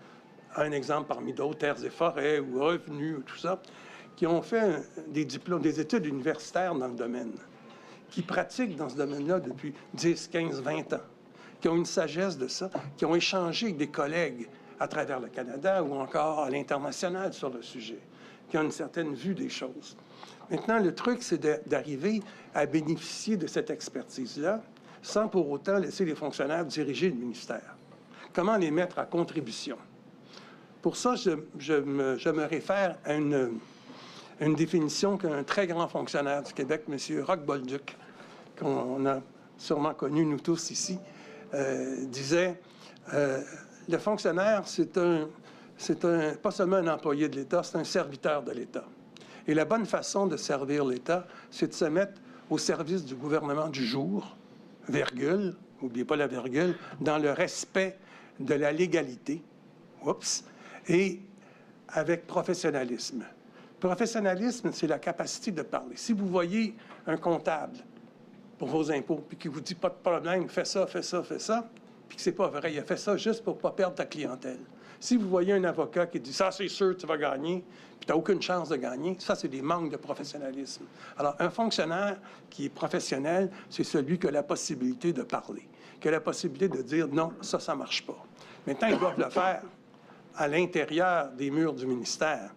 d'un exemple parmi d'autres, terres et forêts ou revenus, ou tout ça, qui ont fait des diplômes, des études universitaires dans le domaine, qui pratiquent dans ce domaine-là depuis 10, 15, 20 ans, qui ont une sagesse de ça, qui ont échangé avec des collègues à travers le Canada ou encore à l'international sur le sujet, qui ont une certaine vue des choses. Maintenant, le truc, c'est d'arriver à bénéficier de cette expertise-là sans pour autant laisser les fonctionnaires diriger le ministère. Comment les mettre à contribution? Pour ça, je me réfère à une définition qu'un très grand fonctionnaire du Québec, M. Roch-Bolduc, qu'on a sûrement connu nous tous ici, disait le fonctionnaire, c'est pas seulement un employé de l'État, c'est un serviteur de l'État. Et la bonne façon de servir l'État, c'est de se mettre au service du gouvernement du jour, virgule, n'oubliez pas la virgule, dans le respect de la légalité, et avec professionnalisme. Professionnalisme, c'est la capacité de parler. Si vous voyez un comptable pour vos impôts, puis qui vous dit « pas de problème, fais ça, fais ça, fais ça », puis que c'est pas vrai, il a fait ça juste pour pas perdre ta clientèle. Si vous voyez un avocat qui dit « ça, c'est sûr, tu vas gagner », puis tu n'as aucune chance de gagner, ça, c'est des manques de professionnalisme. Alors, un fonctionnaire qui est professionnel, c'est celui qui a la possibilité de parler, qui a la possibilité de dire « non, ça ne marche pas ». Maintenant, ils doivent le faire à l'intérieur des murs du ministère.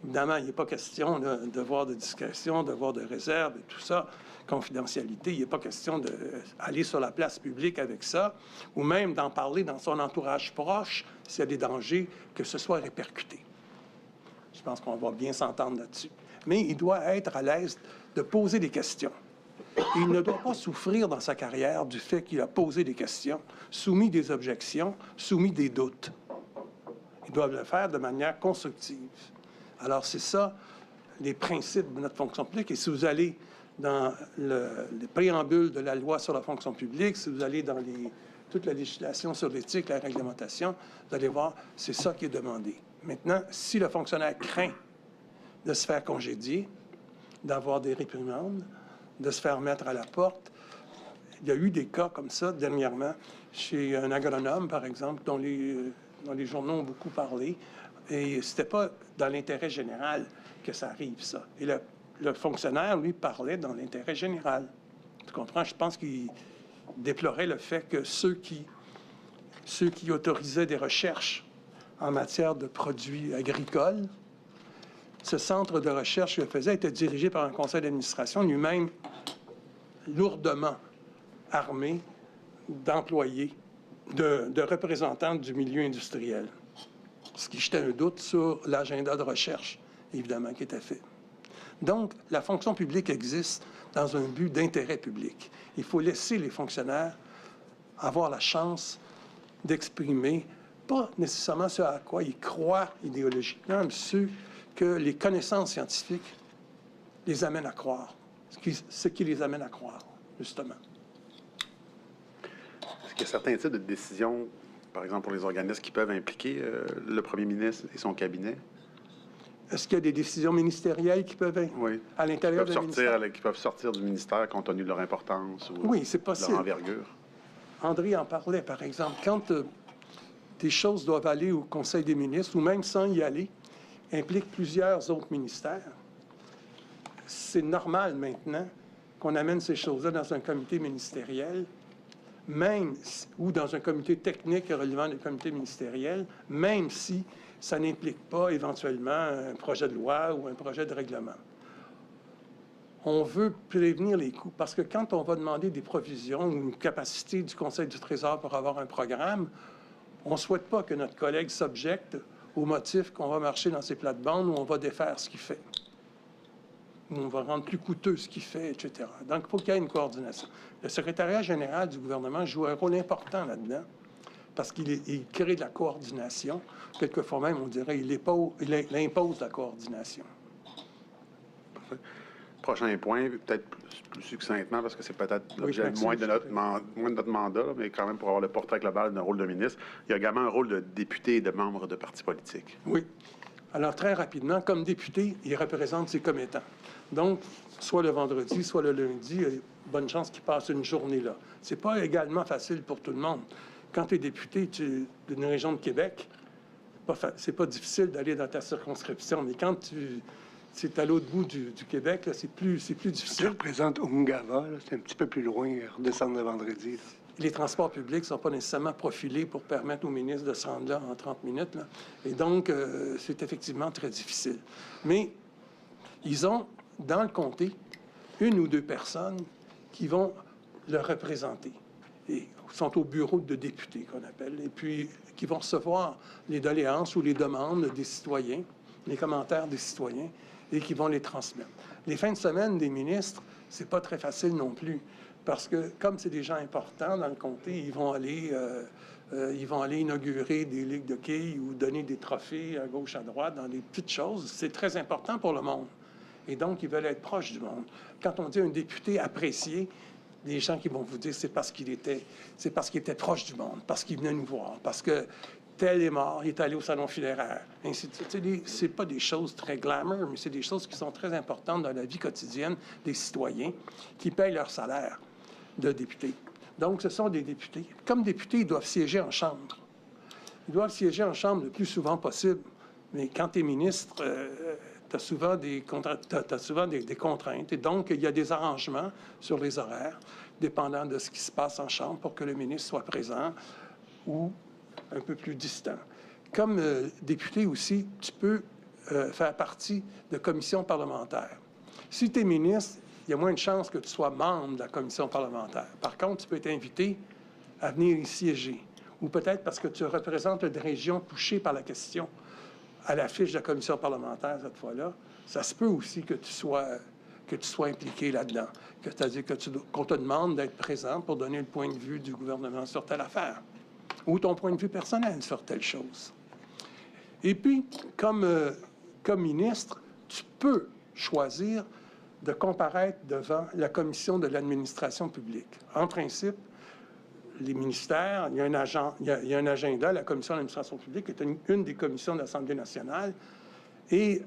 Évidemment, il n'est pas question de devoir de discrétion, devoir de réserve et tout ça, confidentialité. Il n'est pas question d'aller sur la place publique avec ça, ou même d'en parler dans son entourage proche s'il y a des dangers, que ce soit répercuté. Je pense qu'on va bien s'entendre là-dessus. Mais il doit être à l'aise de poser des questions. Il ne doit pas souffrir dans sa carrière du fait qu'il a posé des questions, soumis des objections, soumis des doutes. Ils doivent le faire de manière constructive. Alors, c'est ça, les principes de notre fonction publique. Et si vous allez dans les préambules de la loi sur la fonction publique, si vous allez dans toute la législation sur l'éthique, la réglementation, vous allez voir, c'est ça qui est demandé. Maintenant, si le fonctionnaire craint de se faire congédier, d'avoir des réprimandes, de se faire mettre à la porte, il y a eu des cas comme ça dernièrement chez un agronome, par exemple, dont les journaux ont beaucoup parlé. Et c'était pas dans l'intérêt général que ça arrive, ça. Et le fonctionnaire, lui, parlait dans l'intérêt général. Tu comprends? Je pense qu'il déplorait le fait que ceux qui autorisaient des recherches en matière de produits agricoles, ce centre de recherche qu'il faisait était dirigé par un conseil d'administration lui-même lourdement armé d'employés, de représentants du milieu industriel. Ce qui jetait un doute sur l'agenda de recherche, évidemment, qui était fait. Donc, la fonction publique existe dans un but d'intérêt public. Il faut laisser les fonctionnaires avoir la chance d'exprimer, pas nécessairement ce à quoi ils croient idéologiquement, mais ce que les connaissances scientifiques les amènent à croire, ce qui les amène à croire, justement. Est-ce qu'il y a certains types de décisions, par exemple pour les organismes, qui peuvent impliquer le premier ministre et son cabinet? Est-ce qu'il y a des décisions ministérielles qui peuvent être à l'intérieur du ministère? Qui peuvent sortir du ministère compte tenu de leur importance ou oui, c'est possible. de leur envergure? André en parlait, par exemple. Quand des choses doivent aller au Conseil des ministres, ou même sans y aller, impliquent plusieurs autres ministères, c'est normal maintenant qu'on amène ces choses-là dans un comité ministériel, même ou dans un comité technique relevant du comité ministériel, même si ça n'implique pas éventuellement un projet de loi ou un projet de règlement. On veut prévenir les coûts, parce que quand on va demander des provisions ou une capacité du Conseil du Trésor pour avoir un programme, on ne souhaite pas que notre collègue s'objecte au motif qu'on va marcher dans ses plates-bandes où on va défaire ce qu'il fait, où on va rendre plus coûteux ce qu'il fait, etc. Donc, il faut qu'il y ait une coordination. Le secrétariat général du gouvernement joue un rôle important là-dedans, parce qu'il crée de la coordination. Quelquefois même, on dirait, il impose la coordination. Parfait. Prochain point, peut-être plus succinctement, parce que c'est peut-être l'objet moins de notre mandat, là, mais quand même pour avoir le portrait global d'un rôle de ministre, il y a également un rôle de député et de membre de partis politiques. Oui. Alors, très rapidement, comme député, il représente ses commettants. Donc, soit le vendredi, soit le lundi, il y a bonne chance qu'il passe une journée là. C'est pas également facile pour tout le monde. Quand tu es député d'une région de Québec, c'est pas difficile d'aller dans ta circonscription, mais quand c'est à l'autre bout du Québec, c'est plus difficile. Ça représente Ungava, c'est un petit peu plus loin, redescendre le vendredi. Là. Les transports publics ne sont pas nécessairement profilés pour permettre aux ministres de se rendre là en 30 minutes. Là. Et donc, c'est effectivement très difficile. Mais ils ont, dans le comté, une ou deux personnes qui vont le représenter. Et sont au bureau de députés, qu'on appelle, et puis qui vont recevoir les doléances ou les demandes des citoyens, les commentaires des citoyens, et qui vont les transmettre. Les fins de semaine des ministres, c'est pas très facile non plus, parce que comme c'est des gens importants dans le comté, ils vont aller inaugurer des ligues de quilles ou donner des trophées à gauche, à droite, dans des petites choses. C'est très important pour le monde. Et donc, ils veulent être proches du monde. Quand on dit un député apprécié, des gens qui vont vous dire c'est parce qu'il était proche du monde, parce qu'il venait nous voir, parce que tel est mort, il est allé au salon funéraire, ainsi de suite. C'est pas des choses très glamour, mais c'est des choses qui sont très importantes dans la vie quotidienne des citoyens qui payent leur salaire de député. Donc, ce sont des députés. Comme députés, ils doivent siéger en chambre. Ils doivent siéger en chambre le plus souvent possible. Mais quand tu es ministre, tu as souvent des contraintes. Et donc, il y a des arrangements sur les horaires, dépendant de ce qui se passe en chambre, pour que le ministre soit présent ou un peu plus distant. Comme député aussi, tu peux faire partie de commissions parlementaires. Si tu es ministre, il y a moins de chances que tu sois membre de la commission parlementaire. Par contre, tu peux être invité à venir y siéger. Ou peut-être parce que tu représentes une région touchée par la question à la fiche de la commission parlementaire cette fois-là. Ça se peut aussi que tu sois impliqué là-dedans. C'est-à-dire qu'on te demande d'être présent pour donner le point de vue du gouvernement sur telle affaire ou ton point de vue personnel sur telle chose. Et puis, comme ministre, tu peux choisir de comparaître devant la commission de l'administration publique. En principe, les ministères, il y a un agenda. La commission de l'administration publique est une des commissions de l'Assemblée nationale. Et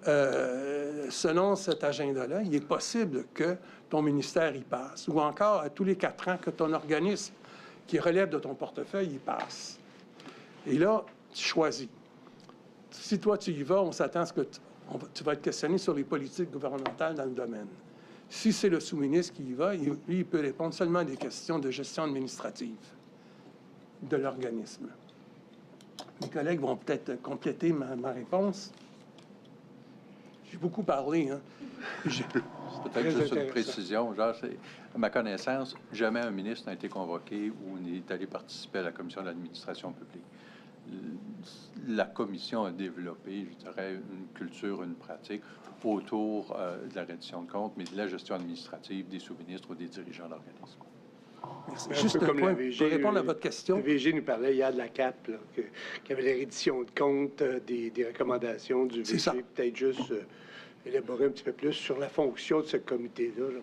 selon cet agenda-là, il est possible que ton ministère y passe, ou encore à tous les 4 ans que ton organisme qui relève de ton portefeuille y passe. Et là, tu choisis. Si toi, tu y vas, on s'attend à ce que tu vas être questionné sur les politiques gouvernementales dans le domaine. Si c'est le sous-ministre qui y va, lui, il peut répondre seulement à des questions de gestion administrative de l'organisme. Mes collègues vont peut-être compléter ma réponse. J'ai beaucoup parlé, hein? Peut-être juste une précision. Genre, à ma connaissance, jamais un ministre n'a été convoqué ou n'est allé participer à la commission de l'administration publique. La commission a développé, je dirais, une culture, une pratique autour de la reddition de comptes, mais de la gestion administrative des sous-ministres ou des dirigeants d'organismes. Merci. Juste un point pour répondre à votre question. Le VG nous parlait hier de la CAP, qu'il y avait la reddition de comptes, des recommandations du VG. Peut-être juste élaborer un petit peu plus sur la fonction de ce comité-là.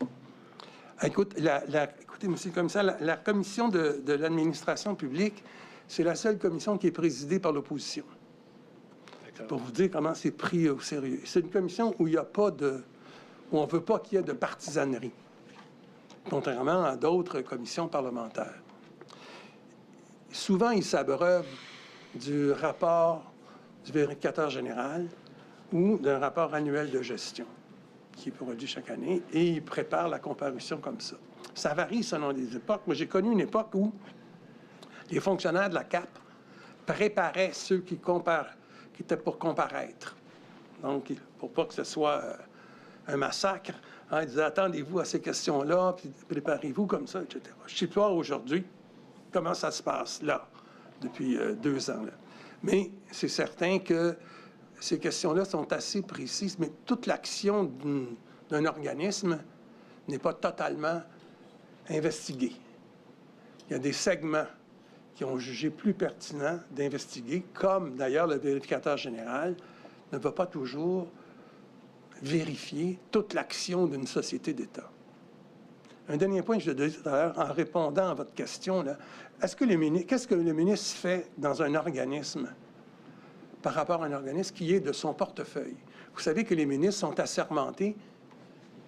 Écoutez, monsieur le commissaire, la commission de l'administration publique, c'est la seule commission qui est présidée par l'opposition. Pour vous dire comment c'est pris au sérieux. C'est une commission où il n'y a pas où on ne veut pas qu'il y ait de partisanerie, contrairement à d'autres commissions parlementaires. Souvent, ils s'abreuvent du rapport du vérificateur général ou d'un rapport annuel de gestion qui est produit chaque année, et ils préparent la comparution comme ça. Ça varie selon les époques. Moi, j'ai connu une époque où les fonctionnaires de la CAP préparaient ceux qui étaient pour comparaître. Donc, pour pas que ce soit un massacre, ils disaient « Attendez-vous à ces questions-là, puis préparez-vous comme ça, etc. » Je ne sais pas aujourd'hui comment ça se passe là, depuis 2 ans. Là. Mais c'est certain que ces questions-là sont assez précises, mais toute l'action d'un organisme n'est pas totalement investiguée. Il y a des segments qui ont jugé plus pertinent d'investiguer, comme d'ailleurs le vérificateur général ne va pas toujours vérifier toute l'action d'une société d'État. Un dernier point que je disais tout à l'heure, en répondant à votre question, qu'est-ce que le ministre fait dans un organisme par rapport à un organisme qui est de son portefeuille? Vous savez que les ministres sont assermentés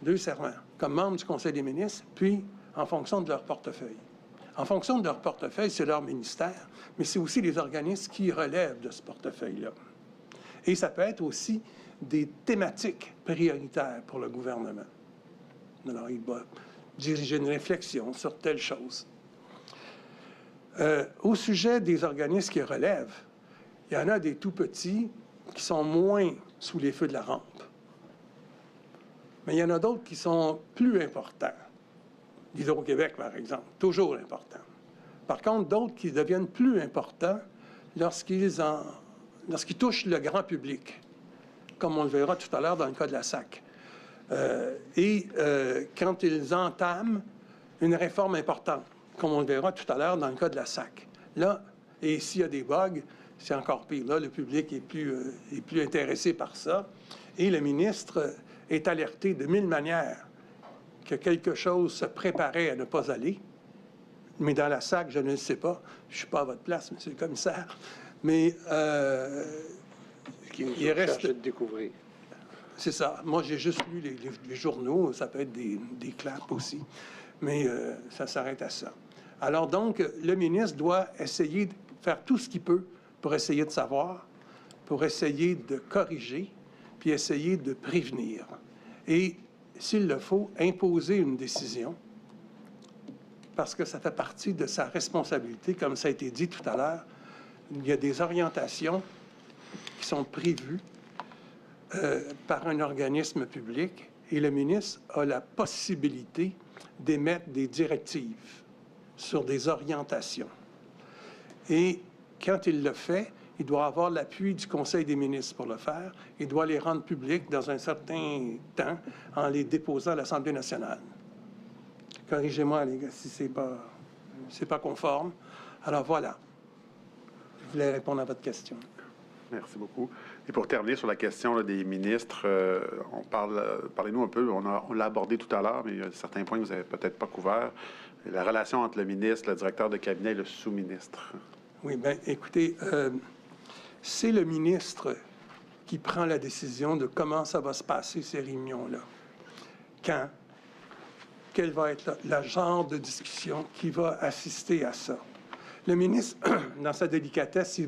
2 serments, comme membres du Conseil des ministres, puis en fonction de leur portefeuille. En fonction de leur portefeuille, c'est leur ministère, mais c'est aussi les organismes qui relèvent de ce portefeuille-là. Et ça peut être aussi des thématiques prioritaires pour le gouvernement. Alors, il va diriger une réflexion sur telle chose. Au sujet des organismes qui relèvent, il y en a des tout petits qui sont moins sous les feux de la rampe. Mais il y en a d'autres qui sont plus importants. L'Hydro-Québec, par exemple, toujours important. Par contre, d'autres qui deviennent plus importants lorsqu'ils touchent le grand public. comme on le verra tout à l'heure dans le cas de la SAC. Quand ils entament une réforme importante, comme on le verra tout à l'heure dans le cas de la SAC. Là, et s'il y a des bugs, c'est encore pire. Là, le public est plus intéressé par ça. Et le ministre est alerté de 1000 manières que quelque chose se préparait à ne pas aller. Mais dans la SAC, je ne le sais pas. Je ne suis pas à votre place, monsieur le commissaire. Mais il reste... de découvrir. C'est ça. Moi, j'ai juste lu les journaux. Ça peut être des claps aussi. Mais ça s'arrête à ça. Alors donc, le ministre doit essayer de faire tout ce qu'il peut pour essayer de savoir, pour essayer de corriger, puis essayer de prévenir. Et, s'il le faut, imposer une décision, parce que ça fait partie de sa responsabilité, comme ça a été dit tout à l'heure. Il y a des orientations qui sont prévues par un organisme public et le ministre a la possibilité d'émettre des directives sur des orientations. Et quand il le fait, il doit avoir l'appui du Conseil des ministres pour le faire. Il doit les rendre publics dans un certain temps en les déposant à l'Assemblée nationale. Corrigez-moi, les gars, si c'est pas conforme. Alors voilà. Je voulais répondre à votre question. Merci beaucoup. Et pour terminer sur la question là, des ministres, parlez-nous un peu, on l'a abordé tout à l'heure, mais il y a certains points que vous n'avez peut-être pas couverts. La relation entre le ministre, le directeur de cabinet et le sous-ministre. Oui, bien, écoutez, c'est le ministre qui prend la décision de comment ça va se passer, ces réunions-là. Quand? Quel va être le genre de discussion qui va assister à ça? Le ministre, dans sa délicatesse, il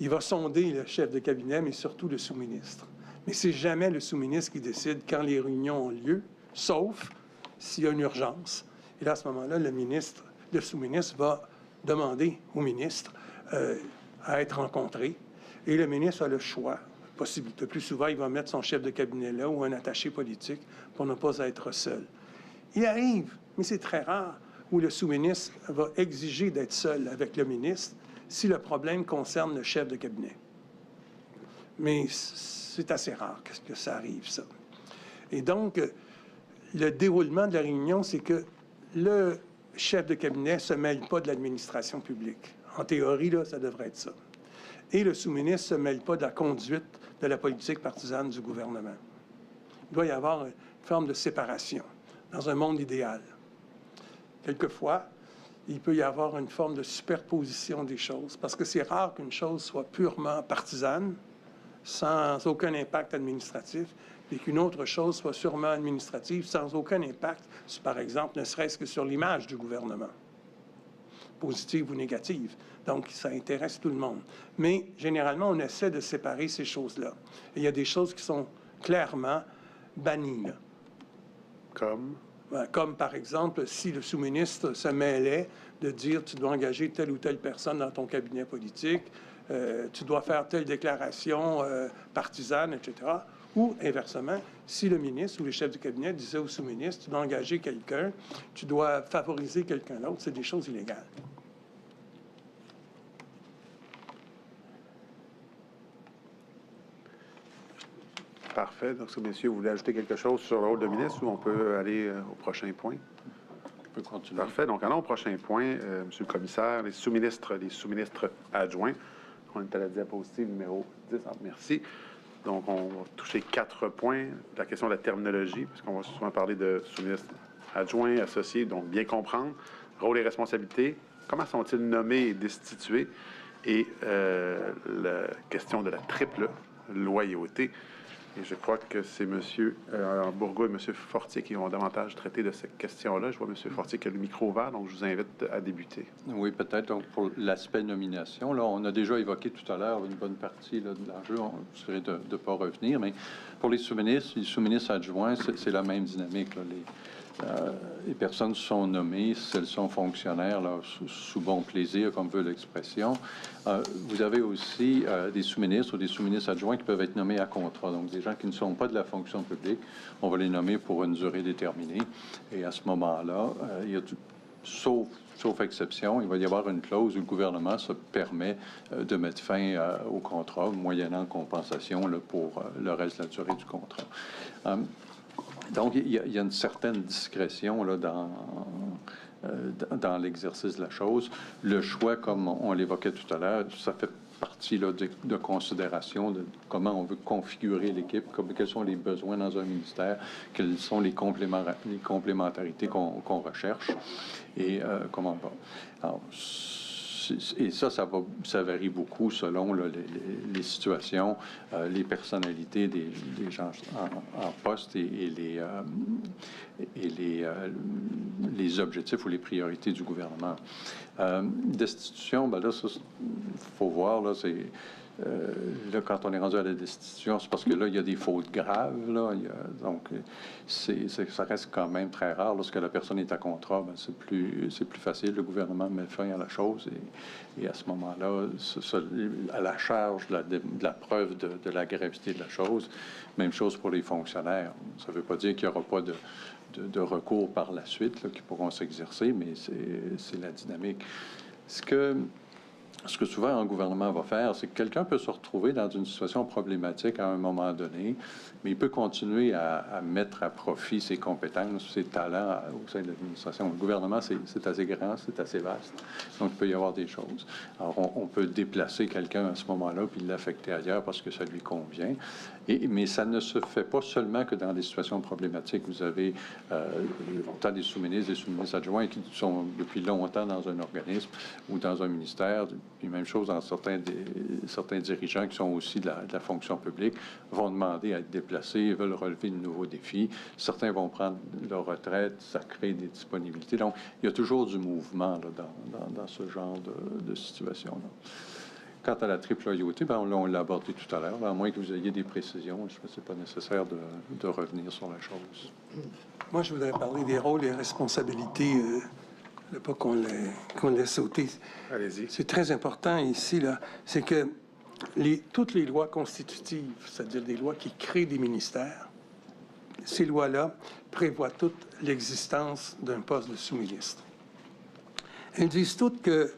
va sonder le chef de cabinet, mais surtout le sous-ministre. Mais c'est jamais le sous-ministre qui décide quand les réunions ont lieu, sauf s'il y a une urgence. Et là, à ce moment-là, le sous-ministre va demander au ministre à être rencontré. Et le ministre a le choix. Le plus souvent, il va mettre son chef de cabinet là ou un attaché politique pour ne pas être seul. Il arrive, mais c'est très rare, où le sous-ministre va exiger d'être seul avec le ministre si le problème concerne le chef de cabinet. Mais c'est assez rare que ça arrive, ça. Et donc, le déroulement de la réunion, c'est que le chef de cabinet ne se mêle pas de l'administration publique. En théorie, là, ça devrait être ça. Et le sous-ministre ne se mêle pas de la conduite de la politique partisane du gouvernement. Il doit y avoir une forme de séparation dans un monde idéal. Quelquefois, il peut y avoir une forme de superposition des choses, parce que c'est rare qu'une chose soit purement partisane, sans aucun impact administratif, et qu'une autre chose soit sûrement administrative, sans aucun impact, par exemple, ne serait-ce que sur l'image du gouvernement, positive ou négative. Donc, ça intéresse tout le monde. Mais, généralement, on essaie de séparer ces choses-là. Et il y a des choses qui sont clairement bannies, là. Comme, par exemple, si le sous-ministre se mêlait de dire « tu dois engager telle ou telle personne dans ton cabinet politique, tu dois faire telle déclaration partisane, etc. » Ou, inversement, si le ministre ou le chef du cabinet disait au sous-ministre « tu dois engager quelqu'un, tu dois favoriser quelqu'un d'autre », c'est des choses illégales. Parfait. Donc, messieurs, vous voulez ajouter quelque chose sur le rôle de ministre ou on peut aller au prochain point? On peut continuer. Parfait. Donc, allons au prochain point, Monsieur le commissaire, les sous-ministres adjoints. On est à la diapositive numéro 10. Ah, merci. Donc, on va toucher 4 points. La question de la terminologie, puisqu'on va souvent parler de sous-ministres adjoints, associés, donc bien comprendre. Rôle et responsabilités. Comment sont-ils nommés et destitués? Et la question de la triple loyauté. Et je crois que c'est M. Bourgault et M. Fortier qui vont davantage traiter de cette question-là. Je vois M. Fortier qui a le micro ouvert, donc je vous invite à débuter. Oui, peut-être. Donc, pour l'aspect nomination, là, on a déjà évoqué tout à l'heure une bonne partie là, de l'enjeu. On serait de ne pas revenir, mais pour les sous-ministres adjoints, c'est la même dynamique, là. Les personnes sont nommées, si elles sont fonctionnaires, là, sous bon plaisir, comme veut l'expression. Vous avez aussi des sous-ministres ou des sous-ministres adjoints qui peuvent être nommés à contrat. Donc, des gens qui ne sont pas de la fonction publique, on va les nommer pour une durée déterminée. Et à ce moment-là, il y a sauf sauf exception, il va y avoir une clause où le gouvernement se permet de mettre fin au contrat, moyennant compensation là, pour le reste de la durée du contrat. Donc, il y a une certaine discrétion là, dans l'exercice de la chose. Le choix, comme on l'évoquait tout à l'heure, ça fait partie là, de considération de comment on veut configurer l'équipe, quels sont les besoins dans un ministère, quelles sont les complémentarités qu'on recherche et comment on va. Alors, et ça varie beaucoup selon là, les situations, les personnalités des gens en poste et les objectifs ou les priorités du gouvernement. Destitution, ben là, il faut voir, là, c'est... là, quand on est rendu à la destitution, c'est parce que là, il y a des fautes graves. Là, donc, ça reste quand même très rare. Lorsque la personne est à contrat, ben, c'est plus facile. Le gouvernement met fin à la chose et à ce moment-là, à la charge de la preuve de la gravité de la chose. Même chose pour les fonctionnaires. Ça ne veut pas dire qu'il n'y aura pas de recours par la suite là, qui pourront s'exercer, mais c'est la dynamique. Ce que souvent un gouvernement va faire, c'est que quelqu'un peut se retrouver dans une situation problématique à un moment donné, mais il peut continuer à mettre à profit ses compétences, ses talents au sein de l'administration. Le gouvernement, c'est assez grand, c'est assez vaste, donc il peut y avoir des choses. Alors, on peut déplacer quelqu'un à ce moment-là puis l'affecter ailleurs parce que ça lui convient, mais ça ne se fait pas seulement que dans des situations problématiques. Vous avez tant des sous-ministres, des sous-ministres adjoints qui sont depuis longtemps dans un organisme ou dans un ministère. Puis même chose dans certains dirigeants qui sont aussi de la fonction publique vont demander à être déplacés, veulent relever de nouveaux défis. Certains vont prendre leur retraite, ça crée des disponibilités. Donc, il y a toujours du mouvement là, dans ce genre de situation-là. Quant à la triple loyauté, ben, on l'a abordé tout à l'heure. À moins que vous ayez des précisions, je pense que ce n'est pas nécessaire de revenir sur la chose. Moi, je voudrais parler des rôles et responsabilités. Pas qu'on laisse sauter. Allez-y. C'est très important ici, là. C'est que toutes les lois constitutives, c'est-à-dire des lois qui créent des ministères, ces lois-là prévoient toute l'existence d'un poste de sous-ministre. Elles disent toutes que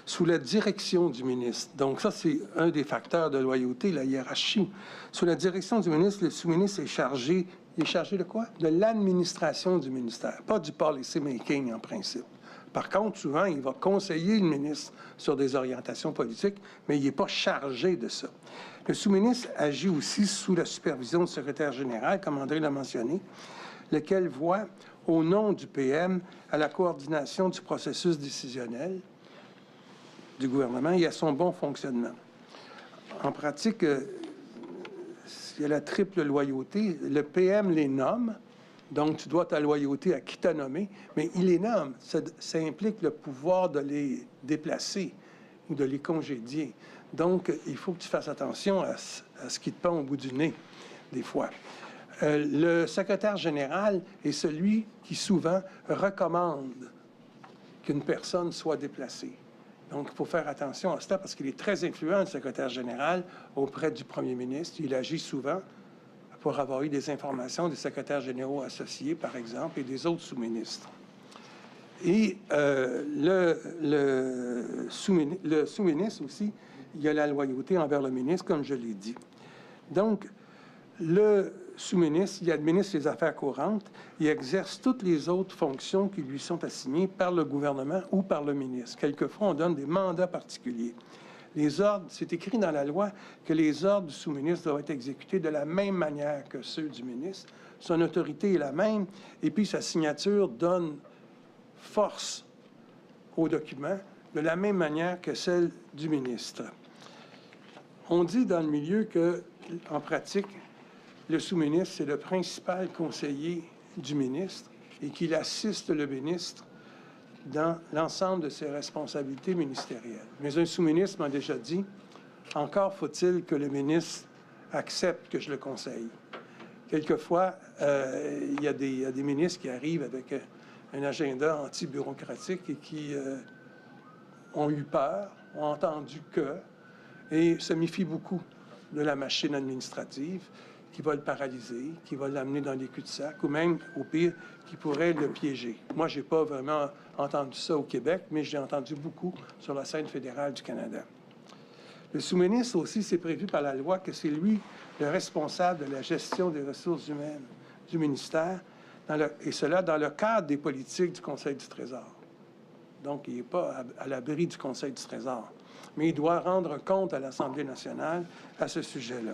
sous la direction du ministre, donc ça, c'est un des facteurs de loyauté, la hiérarchie. Sous la direction du ministre, le sous-ministre est chargé de quoi? De l'administration du ministère, pas du policy-making en principe. Par contre, souvent, il va conseiller le ministre sur des orientations politiques, mais il n'est pas chargé de ça. Le sous-ministre agit aussi sous la supervision du secrétaire général, comme André l'a mentionné, lequel voit, au nom du PM, à la coordination du processus décisionnel du gouvernement et à son bon fonctionnement. En pratique, il y a la triple loyauté. Le PM les nomme. Donc, tu dois ta loyauté à qui t'a nommé, mais il les nomme. Ça implique le pouvoir de les déplacer ou de les congédier. Donc, il faut que tu fasses attention à ce qui te pend au bout du nez, des fois. Le secrétaire général est celui qui, souvent, recommande qu'une personne soit déplacée. Donc, il faut faire attention à cela parce qu'il est très influent, le secrétaire général, auprès du premier ministre. Il agit souvent pour avoir eu des informations des secrétaires généraux associés, par exemple, et des autres sous-ministres. Et le sous-ministre aussi, il y a la loyauté envers le ministre, comme je l'ai dit. Donc, le sous-ministre, il administre les affaires courantes, il exerce toutes les autres fonctions qui lui sont assignées par le gouvernement ou par le ministre. Quelquefois, on donne des mandats particuliers. Les ordres, c'est écrit dans la loi que les ordres du sous-ministre doivent être exécutés de la même manière que ceux du ministre. Son autorité est la même, et puis sa signature donne force au document de la même manière que celle du ministre. On dit dans le milieu que, en pratique, le sous-ministre, c'est le principal conseiller du ministre et qu'il assiste le ministre dans l'ensemble de ses responsabilités ministérielles. Mais un sous-ministre m'a déjà dit, encore faut-il que le ministre accepte que je le conseille. Quelquefois, il y a des ministres qui arrivent avec un agenda anti-bureaucratique et qui ont eu peur, ont entendu que, et se méfient beaucoup de la machine administrative. qui va le paralyser, qui va l'amener dans des cul-de-sac, ou même, au pire, qui pourrait le piéger. Moi, je n'ai pas vraiment entendu ça au Québec, mais j'ai entendu beaucoup sur la scène fédérale du Canada. Le sous-ministre aussi, c'est prévu par la loi que c'est lui le responsable de la gestion des ressources humaines du ministère, et cela dans le cadre des politiques du Conseil du Trésor. Donc, il n'est pas à l'abri du Conseil du Trésor, mais il doit rendre compte à l'Assemblée nationale à ce sujet-là.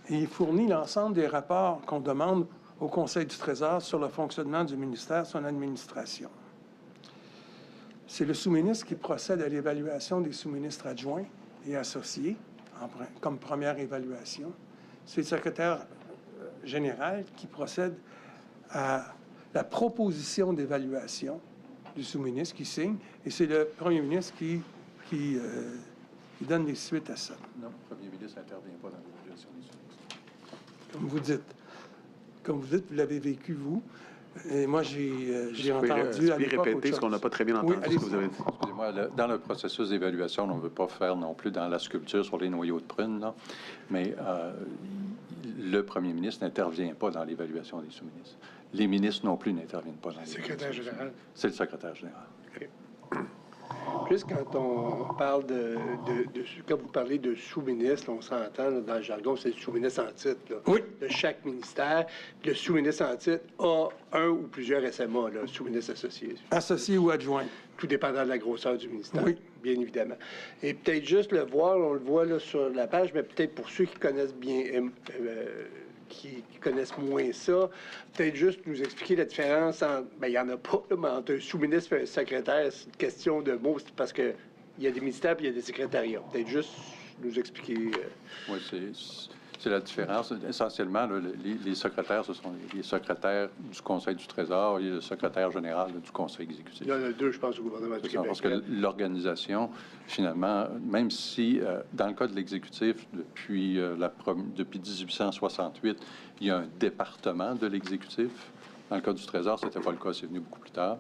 Et il fournit l'ensemble des rapports qu'on demande au Conseil du Trésor sur le fonctionnement du ministère, son administration. C'est le sous-ministre qui procède à l'évaluation des sous-ministres adjoints et associés, comme première évaluation. C'est le secrétaire général qui procède à la proposition d'évaluation du sous-ministre qui signe, et c'est le premier ministre qui donne les suites à ça. Non, le premier ministre n'intervient pas dans l'évaluation des sous-ministres. Comme vous dites, vous l'avez vécu, vous. Et moi, j'ai entendu à l'époque... répéter ce qu'on n'a pas très bien entendu, oui, ce que vous avez dit. Excusez-moi, dans le processus d'évaluation, on ne veut pas faire non plus dans la sculpture sur les noyaux de prune, là, mais le premier ministre n'intervient pas dans l'évaluation des sous-ministres. Les ministres non plus n'interviennent pas dans l'évaluation. Secrétaire général. C'est le secrétaire général. Okay. Plus quand on parle quand vous parlez de sous-ministre, on s'entend là, dans le jargon, c'est le sous-ministre en titre là, oui. de chaque ministère. Le sous-ministre en titre a un ou plusieurs SMA, là, sous-ministre associé. Associé ou adjoint. Tout dépendant de la grosseur du ministère, oui. Bien évidemment. Et peut-être juste le voir, on le voit là, sur la page, mais peut-être pour ceux qui connaissent bien, qui connaissent moins ça, peut-être juste nous expliquer la différence entre, bien, il n'y en a pas, là, mais entre un sous-ministre et un secrétaire, c'est une question de mots, c'est parce qu'il y a des ministères et il y a des secrétariats. Peut-être juste nous expliquer. Oui, c'est la différence. Essentiellement, là, les secrétaires, ce sont les secrétaires du Conseil du Trésor et le secrétaire général du Conseil exécutif. Il y en a deux, je pense, au gouvernement du Québec. Parce que l'organisation, finalement, même si, dans le cas de l'exécutif, depuis 1868, il y a un département de l'exécutif. Dans le cas du Trésor, ce n'était pas le cas, c'est venu beaucoup plus tard.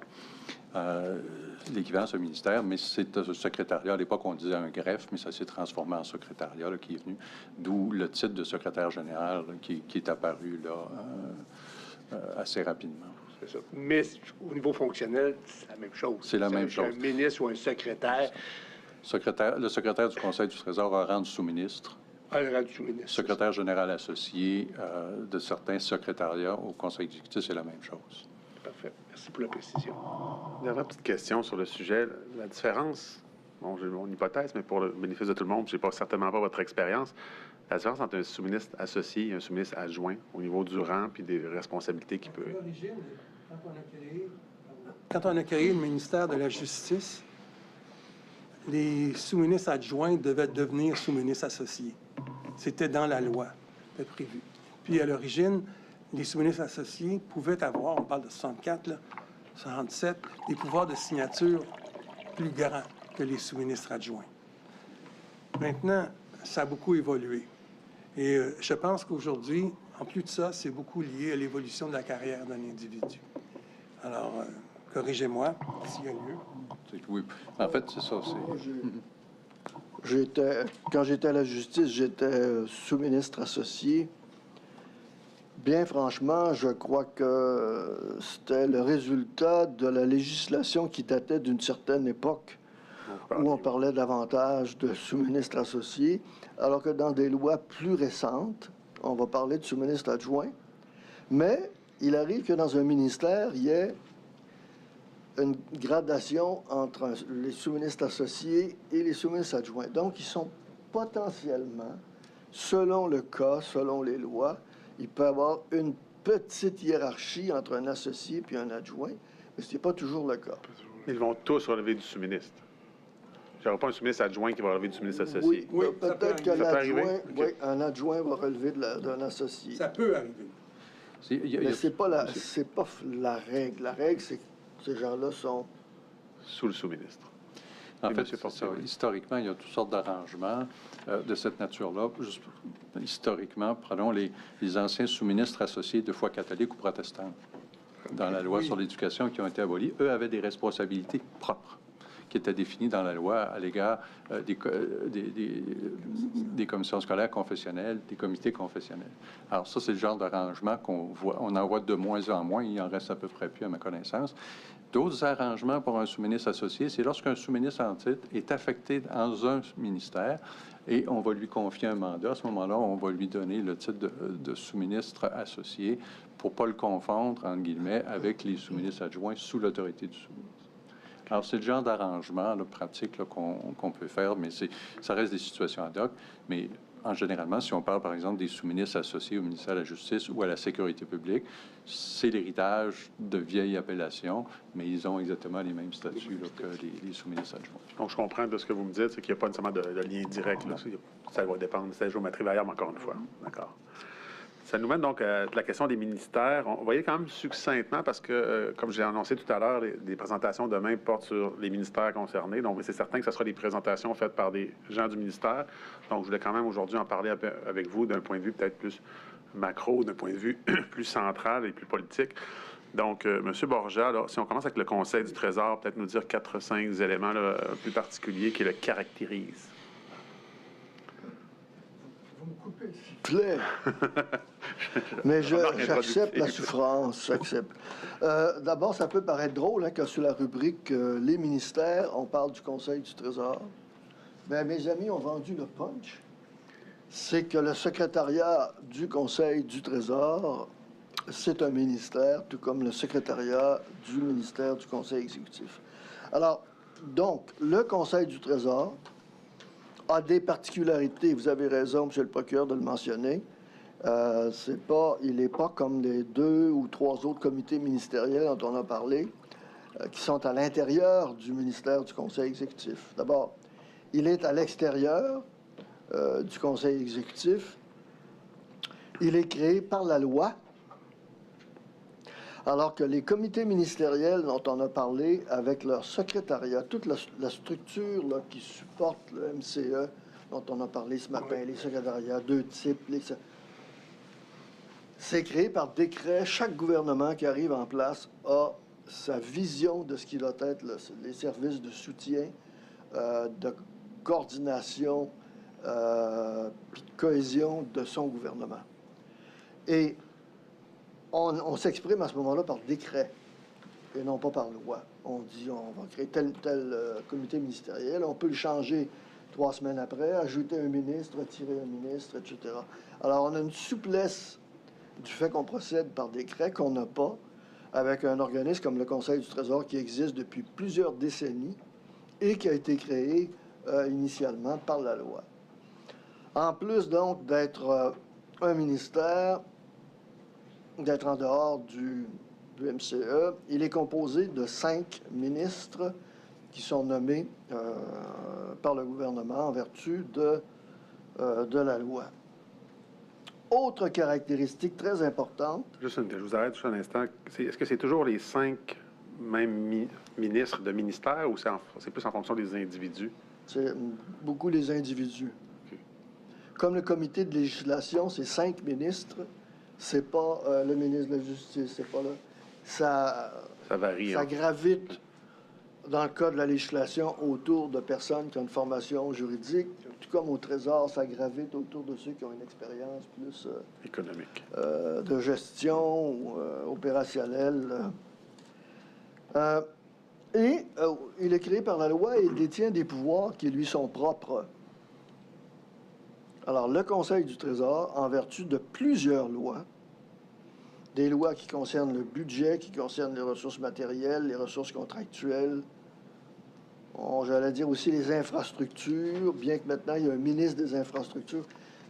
L'équivalent, c'est un ministère, mais c'est un secrétariat. À l'époque, on disait un greffe, mais ça s'est transformé en secrétariat là, qui est venu, d'où le titre de secrétaire général là, qui est apparu là, assez rapidement. C'est ça. Mais au niveau fonctionnel, c'est la même chose. C'est la même chose. Un ministre ou un secrétaire. Le secrétaire du Conseil du Trésor a rang de sous-ministre. Le rang du sous-ministre. Secrétaire général associé de certains secrétariats au Conseil exécutif, c'est la même chose. Parfait. Merci pour la précision. Dernière petite question sur le sujet. La différence, bon, j'ai mon hypothèse, mais pour le bénéfice de tout le monde, je n'ai certainement pas votre expérience. La différence entre un sous-ministre associé et un sous-ministre adjoint au niveau du rang puis des responsabilités qu'il peut... Quand on a créé le ministère de la Justice, les sous-ministres adjoints devaient devenir sous-ministres associés. C'était dans la loi, c'était prévu. Puis à l'origine, les sous-ministres associés pouvaient avoir, on parle de 64, là, 67, des pouvoirs de signature plus grands que les sous-ministres adjoints. Maintenant, ça a beaucoup évolué. Et je pense qu'aujourd'hui, en plus de ça, c'est beaucoup lié à l'évolution de la carrière d'un individu. Alors, corrigez-moi s'il y a lieu. Oui. En fait, c'est ça. Quand j'étais à la justice, j'étais sous-ministre associé. Bien franchement, je crois que c'était le résultat de la législation qui datait d'une certaine époque où on parlait davantage de sous-ministre associé, alors que dans des lois plus récentes, on va parler de sous-ministre adjoint. Mais il arrive que dans un ministère, il y ait une gradation entre les sous-ministres associés et les sous-ministres adjoints. Donc, ils sont potentiellement, selon le cas, selon les lois, il peut y avoir une petite hiérarchie entre un associé et un adjoint, mais ce n'est pas toujours le cas. Ils vont tous relever du sous-ministre. Il n'y aura pas un sous-ministre adjoint qui va relever du sous-ministre associé. Oui, peut-être que l'adjoint, okay. Un adjoint va relever d'un associé. Ça peut arriver. Mais ce n'est pas la règle. La règle, c'est que ces gens-là sont... Sous le sous-ministre. En fait, historiquement, il y a toutes sortes d'arrangements de cette nature-là. Historiquement, prenons les anciens sous-ministres associés de foi catholique ou protestante dans la loi sur l'éducation qui ont été abolis. Eux avaient des responsabilités propres qui étaient définies dans la loi à l'égard des commissions scolaires confessionnelles, des comités confessionnels. Alors ça, c'est le genre d'arrangement qu'on voit, on en voit de moins en moins, il en reste à peu près plus à ma connaissance. D'autres arrangements pour un sous-ministre associé, c'est lorsqu'un sous-ministre en titre est affecté dans un ministère et on va lui confier un mandat. À ce moment-là, on va lui donner le titre de sous-ministre associé pour ne pas le confondre, entre guillemets, avec les sous-ministres adjoints sous l'autorité du sous-ministre. Alors, c'est le genre d'arrangement pratique qu'on peut faire, mais ça reste des situations ad hoc. Mais en généralement, si on parle, par exemple, des sous-ministres associés au ministère de la Justice ou à la Sécurité publique, c'est l'héritage de vieilles appellations, mais ils ont exactement les mêmes statuts que les sous-ministres adjoints. Donc, je comprends de ce que vous me dites, c'est qu'il n'y a pas nécessairement de lien direct. Là. Ça va dépendre, c'est la géométrie variable, encore une fois. D'accord. Ça nous mène donc à la question des ministères. On va y aller quand même succinctement parce que, comme j'ai annoncé tout à l'heure, les présentations demain portent sur les ministères concernés. Donc, c'est certain que ce sera des présentations faites par des gens du ministère. Donc, je voulais quand même aujourd'hui en parler avec vous d'un point de vue peut-être plus macro, d'un point de vue plus central et plus politique. Donc, M. Borja, là, si on commence avec le Conseil du Trésor, peut-être nous dire 4-5 éléments là, plus particuliers qui le caractérisent. Vous me coupez, s'il vous plaît. Mais j'accepte la souffrance, j'accepte. D'abord, ça peut paraître drôle que sur la rubrique les ministères, on parle du Conseil du Trésor. Bien, mes amis ont vendu le punch. C'est que le secrétariat du Conseil du Trésor, c'est un ministère, tout comme le secrétariat du ministère du Conseil exécutif. Alors, donc, le Conseil du Trésor a des particularités. Vous avez raison, Monsieur le procureur, de le mentionner. Il n'est pas comme les 2 ou 3 autres comités ministériels dont on a parlé, qui sont à l'intérieur du ministère du Conseil exécutif. D'abord, il est à l'extérieur du Conseil exécutif. Il est créé par la loi, alors que les comités ministériels dont on a parlé, avec leur secrétariat, toute la structure là, qui supporte le MCE, dont on a parlé ce matin, les secrétariats, 2 types, c'est créé par décret. Chaque gouvernement qui arrive en place a sa vision de ce qui doit être les services de soutien, de coordination, puis de cohésion de son gouvernement. Et on s'exprime à ce moment-là par décret et non pas par loi. On dit on va créer tel comité ministériel, on peut le changer 3 semaines après, ajouter un ministre, retirer un ministre, etc. Alors on a une souplesse du fait qu'on procède par décret qu'on n'a pas avec un organisme comme le Conseil du Trésor qui existe depuis plusieurs décennies et qui a été créé initialement par la loi. En plus donc d'être un ministère, d'être en dehors du MCE, il est composé de 5 ministres qui sont nommés par le gouvernement en vertu de la loi. Autre caractéristique très importante... je vous arrête juste un instant. Est-ce que c'est toujours les 5 mêmes ministres de ministère ou c'est plus en fonction des individus? C'est beaucoup les individus. Okay. Comme le comité de législation, c'est 5 ministres. C'est pas le ministre de la Justice, c'est pas là. Ça varie. Ça gravite, dans le cas de la législation, autour de personnes qui ont une formation juridique. Tout comme au Trésor, ça gravite autour de ceux qui ont une expérience plus économique, de gestion ou opérationnelle. Il est créé par la loi et il détient des pouvoirs qui lui sont propres. Alors, le Conseil du Trésor, en vertu de plusieurs lois, des lois qui concernent le budget, qui concernent les ressources matérielles, les ressources contractuelles, j'allais dire aussi les infrastructures, bien que maintenant il y a un ministre des infrastructures.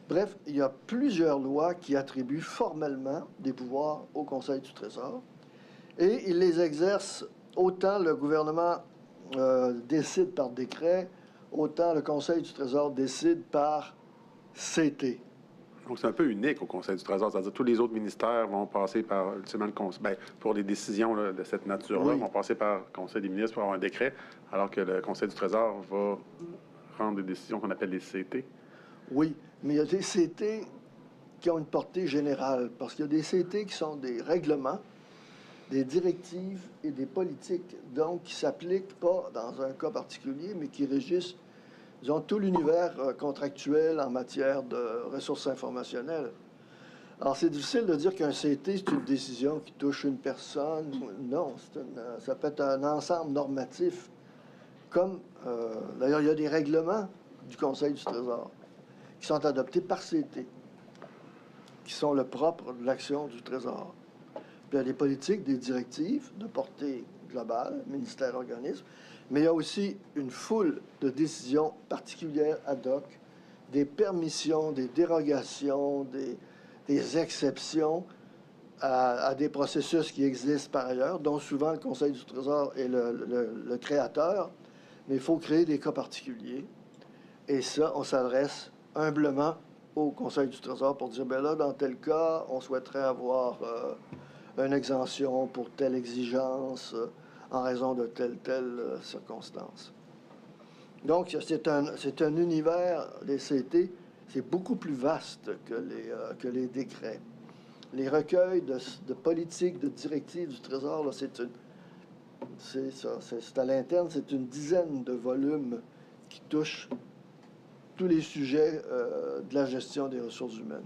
Bref, il y a plusieurs lois qui attribuent formellement des pouvoirs au Conseil du Trésor et il les exerce autant le gouvernement décide par décret, autant le Conseil du Trésor décide par CT. Donc, c'est un peu unique au Conseil du Trésor. C'est-à-dire que tous les autres ministères vont passer par, ultimement, pour les décisions là, de cette nature-là, vont passer par le Conseil des ministres pour avoir un décret, alors que le Conseil du Trésor va rendre des décisions qu'on appelle les CT. Oui, mais il y a des CT qui ont une portée générale, parce qu'il y a des CT qui sont des règlements des directives et des politiques, donc qui ne s'appliquent pas dans un cas particulier, mais qui régissent, disons, tout l'univers contractuel en matière de ressources informationnelles. Alors, c'est difficile de dire qu'un CT, c'est une décision qui touche une personne. Non, ça peut être un ensemble normatif. Comme, d'ailleurs, il y a des règlements du Conseil du Trésor qui sont adoptés par CT, qui sont le propre de l'action du Trésor. Puis il y a des politiques, des directives de portée globale, ministère, organisme, mais il y a aussi une foule de décisions particulières ad hoc, des permissions, des dérogations, des exceptions à des processus qui existent par ailleurs, dont souvent le Conseil du Trésor est le créateur, mais il faut créer des cas particuliers. Et ça, on s'adresse humblement au Conseil du Trésor pour dire, bien là, dans tel cas, on souhaiterait avoir une exemption pour telle exigence en raison de telle circonstance. Donc, c'est un univers, les CT, c'est beaucoup plus vaste que les décrets. Les recueils de politiques, de directives du Trésor, là, c'est à l'interne, c'est une dizaine de volumes qui touchent tous les sujets de la gestion des ressources humaines.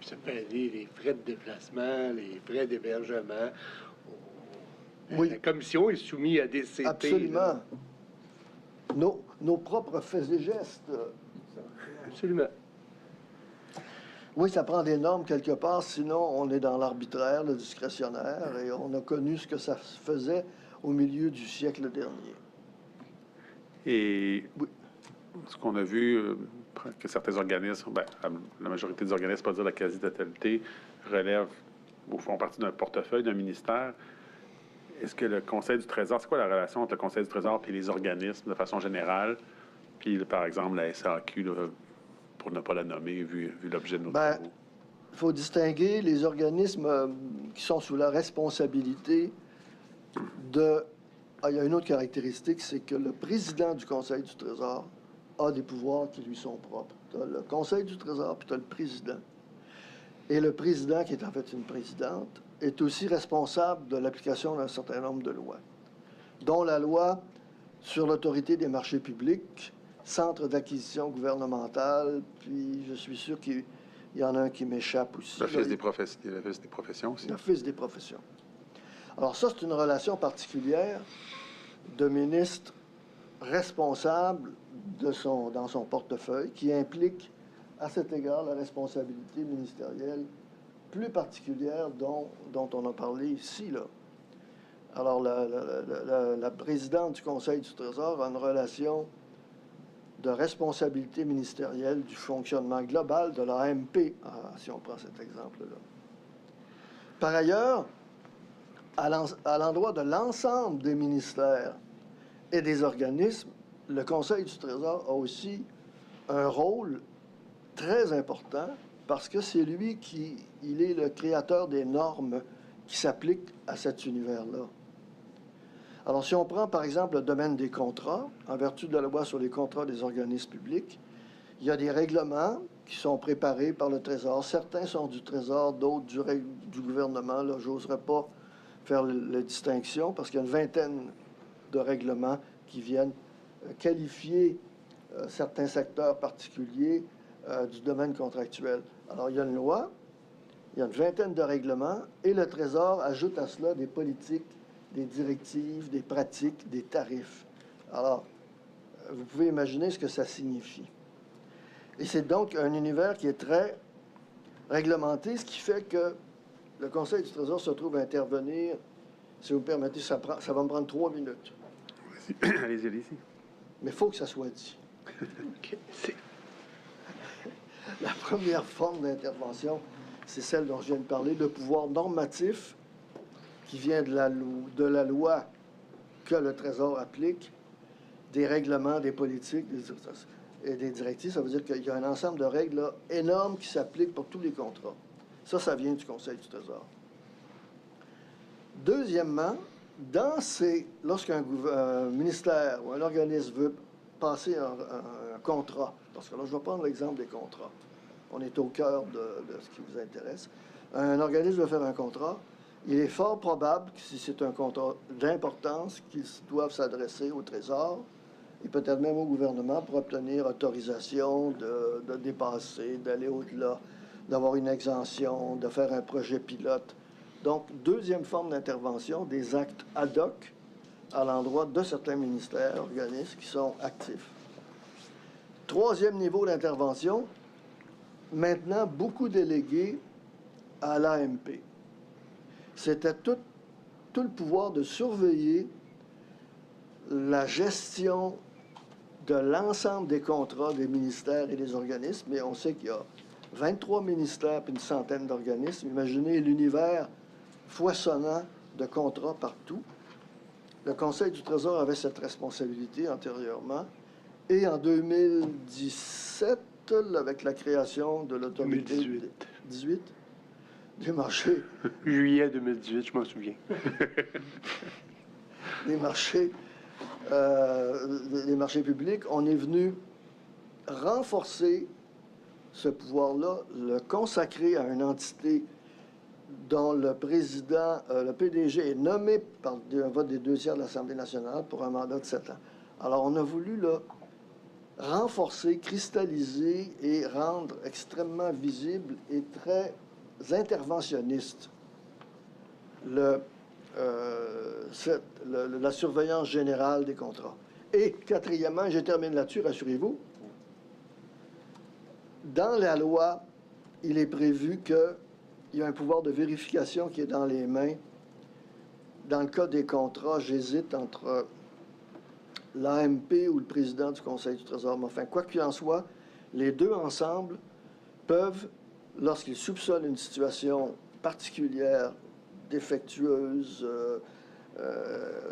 Ça peut aller les frais de déplacement, les frais d'hébergement. Oui. La commission est soumise à des CT. Absolument. Là. Nos propres faits et gestes. Absolument. Oui, ça prend des normes quelque part, sinon on est dans l'arbitraire, le discrétionnaire, et on a connu ce que ça faisait au milieu du siècle dernier. Et oui. Ce qu'on a vu, que certains organismes, la majorité des organismes, pas dire la quasi-totalité, relèvent ou font partie d'un portefeuille d'un ministère. Est-ce que le Conseil du Trésor, c'est quoi la relation entre le Conseil du Trésor et les organismes de façon générale? Puis, par exemple, la SAQ, là, pour ne pas la nommer, vu l'objet de nos travaux. Il faut distinguer les organismes qui sont sous la responsabilité de... Ah, il y a une autre caractéristique, c'est que le président du Conseil du Trésor a des pouvoirs qui lui sont propres. Tu as le Conseil du Trésor, puis tu as le président. Et le président, qui est en fait une présidente, est aussi responsable de l'application d'un certain nombre de lois, dont la loi sur l'autorité des marchés publics, centre d'acquisition gouvernementale, puis je suis sûr qu'il y en a un qui m'échappe aussi. L'Office des professions aussi. L'Office des professions. Alors ça, c'est une relation particulière de ministre responsable dans son portefeuille qui implique à cet égard la responsabilité ministérielle plus particulière dont on a parlé ici, là. Alors, la présidente du Conseil du Trésor a une relation de responsabilité ministérielle du fonctionnement global de l'AMP, si on prend cet exemple-là. Par ailleurs, à l'endroit de l'ensemble des ministères et des organismes, le Conseil du Trésor a aussi un rôle très important parce que c'est lui il est le créateur des normes qui s'appliquent à cet univers-là. Alors, si on prend, par exemple, le domaine des contrats, en vertu de la loi sur les contrats des organismes publics, il y a des règlements qui sont préparés par le Trésor. Certains sont du Trésor, d'autres du gouvernement. Là, j'oserais pas faire la distinction parce qu'il y a une vingtaine de règlements qui viennent qualifier certains secteurs particuliers du domaine contractuel. Alors, il y a une loi, il y a une vingtaine de règlements, et le Trésor ajoute à cela des politiques, des directives, des pratiques, des tarifs. Alors, vous pouvez imaginer ce que ça signifie. Et c'est donc un univers qui est très réglementé, ce qui fait que le Conseil du Trésor se trouve à intervenir, si vous me permettez, ça va me prendre 3 minutes. Allez-y. Mais il faut que ça soit dit. La première forme d'intervention, c'est celle dont je viens de parler, le pouvoir normatif qui vient de la loi que le Trésor applique, des règlements, des politiques et des directives. Ça veut dire qu'il y a un ensemble de règles là, énormes qui s'appliquent pour tous les contrats. Ça vient du Conseil du Trésor. Deuxièmement, lorsqu'un ministère ou un organisme veut passer un contrat, parce que là, je vais prendre l'exemple des contrats. On est au cœur de ce qui vous intéresse. Un organisme veut faire un contrat. Il est fort probable que si c'est un contrat d'importance, qu'ils doivent s'adresser au Trésor et peut-être même au gouvernement pour obtenir autorisation de dépasser, d'aller au-delà, d'avoir une exemption, de faire un projet pilote. Donc, deuxième forme d'intervention, des actes ad hoc à l'endroit de certains ministères, organismes qui sont actifs. Troisième niveau d'intervention, maintenant beaucoup délégué à l'AMP. C'était tout le pouvoir de surveiller la gestion de l'ensemble des contrats des ministères et des organismes. Mais on sait qu'il y a 23 ministères et une centaine d'organismes. Imaginez l'univers foisonnant de contrats partout. Le Conseil du Trésor avait cette responsabilité antérieurement. Et en 2017, avec la création de l'autorité... 2018. Des marchés. Juillet 2018, je m'en souviens. Les marchés publics, on est venu renforcer ce pouvoir-là, le consacrer à une entité dont le président, le PDG, est nommé par un vote des 2/3 de l'Assemblée nationale pour un mandat de 7 ans. Alors, on a voulu là, renforcer, cristalliser et rendre extrêmement visible et très interventionniste la surveillance générale des contrats. Et quatrièmement, je termine là-dessus, rassurez-vous, dans la loi, il est prévu qu'il y a un pouvoir de vérification qui est dans les mains. Dans le cas des contrats, j'hésite entre l'AMP ou le président du Conseil du Trésor. Mais enfin, quoi qu'il en soit, les deux ensemble peuvent, lorsqu'ils soupçonnent une situation particulière, défectueuse,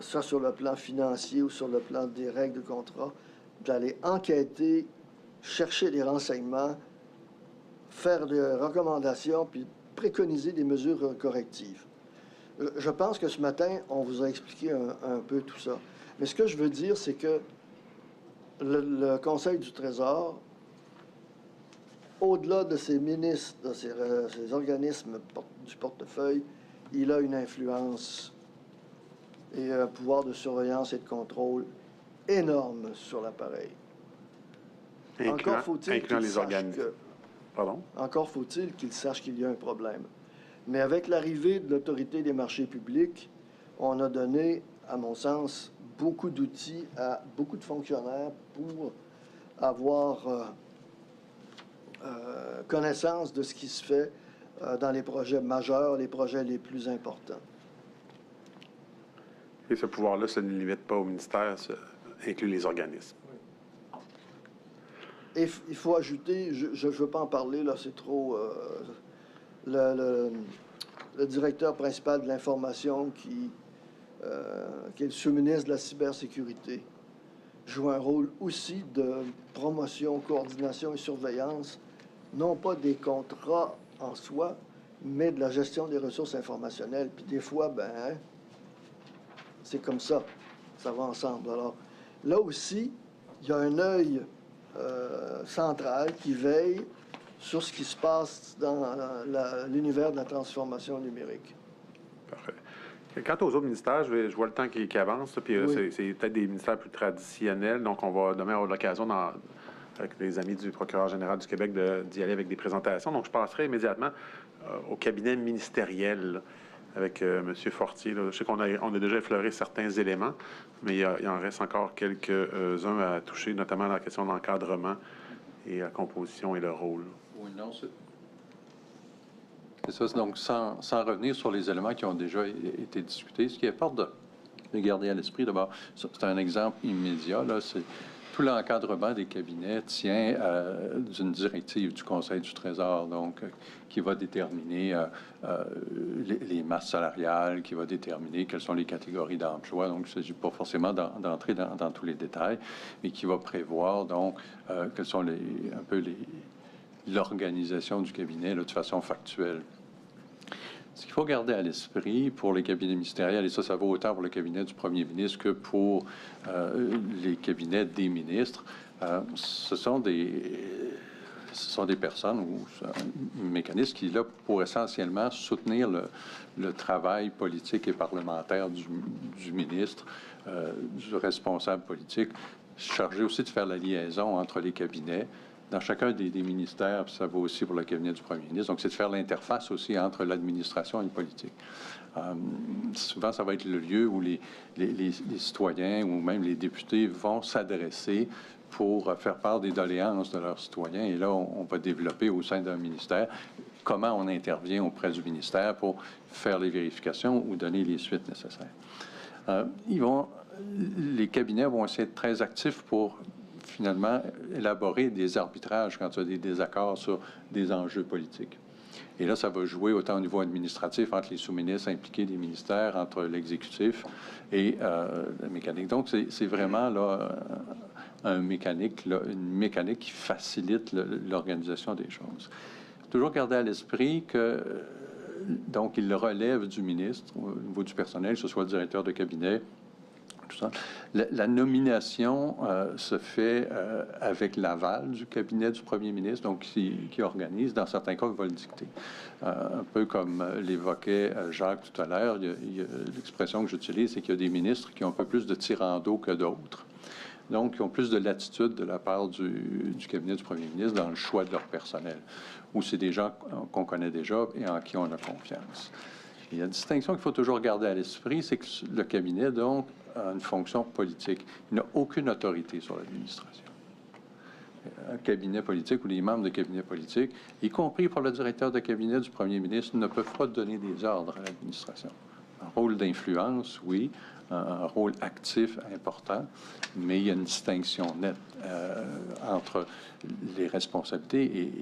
soit sur le plan financier ou sur le plan des règles de contrat, d'aller enquêter, chercher des renseignements, faire des recommandations, puis préconiser des mesures correctives. Je pense que ce matin, on vous a expliqué un peu tout ça. Mais ce que je veux dire, c'est que le Conseil du Trésor, au-delà de ses ministres, de ses organismes du portefeuille, il a une influence et un pouvoir de surveillance et de contrôle énorme sur l'appareil. Encore faut-il qu'il sache que... Pardon? Encore faut-il qu'il sache qu'il y a un problème. Mais avec l'arrivée de l'Autorité des marchés publics, on a donné, à mon sens, beaucoup d'outils à beaucoup de fonctionnaires pour avoir connaissance de ce qui se fait dans les projets majeurs, les projets les plus importants. Et ce pouvoir-là, ça ne limite pas au ministère, ça inclut les organismes. Et il faut ajouter, je ne veux pas en parler, là, c'est trop... le directeur principal de l'information qui est le sous-ministre de la cybersécurité, joue un rôle aussi de promotion, coordination et surveillance, non pas des contrats en soi, mais de la gestion des ressources informationnelles. Puis des fois, ben, c'est comme ça, ça va ensemble. Alors, là aussi, il y a un œil central qui veille sur ce qui se passe dans l'univers de la transformation numérique. Parfait. Quant aux autres ministères, je vois le temps qui avance, puis oui. C'est peut-être des ministères plus traditionnels, donc on va demain avoir l'occasion, avec les amis du procureur général du Québec, d'y aller avec des présentations. Donc je passerai immédiatement au cabinet ministériel avec M. Fortier. Là. Je sais qu'on a déjà effleuré certains éléments, mais il en reste encore quelques-uns à toucher, notamment la question de l'encadrement et la composition et le rôle. Oui, non, c'est ça. Donc, sans revenir sur les éléments qui ont déjà été discutés, ce qui importe de garder à l'esprit, d'abord, c'est un exemple immédiat, là, c'est tout l'encadrement des cabinets tient d'une directive du Conseil du Trésor, donc qui va déterminer les masses salariales, qui va déterminer quelles sont les catégories d'emploi. Donc, il ne s'agit pas forcément d'entrer dans tous les détails, mais qui va prévoir, donc, quelles sont l'organisation du cabinet là, de façon factuelle. Ce qu'il faut garder à l'esprit pour les cabinets ministériels, et ça vaut autant pour le cabinet du premier ministre que pour les cabinets des ministres, ce sont ce sont des personnes ou un mécanisme qui est là pour essentiellement soutenir le travail politique et parlementaire du ministre, du responsable politique, chargé aussi de faire la liaison entre les cabinets. Dans chacun des ministères, ça vaut aussi pour le cabinet du premier ministre, donc c'est de faire l'interface aussi entre l'administration et le politique. Souvent, ça va être le lieu où les citoyens ou même les députés vont s'adresser pour faire part des doléances de leurs citoyens. Et là, on va développer au sein d'un ministère comment on intervient auprès du ministère pour faire les vérifications ou donner les suites nécessaires. Les cabinets vont essayer d'être très actifs pour finalement élaborer des arbitrages quand il y a des désaccords sur des enjeux politiques. Et là, ça va jouer autant au niveau administratif entre les sous-ministres impliqués des ministères, entre l'exécutif et la mécanique. Donc, c'est vraiment là une mécanique qui facilite l'organisation des choses. Toujours garder à l'esprit que, donc, il relève du ministre au niveau du personnel, que ce soit le directeur de cabinet, tout ça. La nomination se fait avec l'aval du cabinet du premier ministre, donc qui organise, dans certains cas, il va le dicter. Un peu comme l'évoquait Jacques tout à l'heure, l'expression que j'utilise, c'est qu'il y a des ministres qui ont un peu plus de tirant-d'eau que d'autres. Donc, qui ont plus de latitude de la part du cabinet du premier ministre dans le choix de leur personnel, ou c'est des gens qu'on connaît déjà et en qui on a confiance. Il y a une distinction qu'il faut toujours garder à l'esprit, c'est que le cabinet, donc, a une fonction politique. Il n'a aucune autorité sur l'administration. Un cabinet politique ou les membres de cabinet politique, y compris pour le directeur de cabinet du premier ministre, ne peuvent pas donner des ordres à l'administration. Un rôle d'influence, oui, un rôle actif important, mais il y a une distinction nette entre les responsabilités et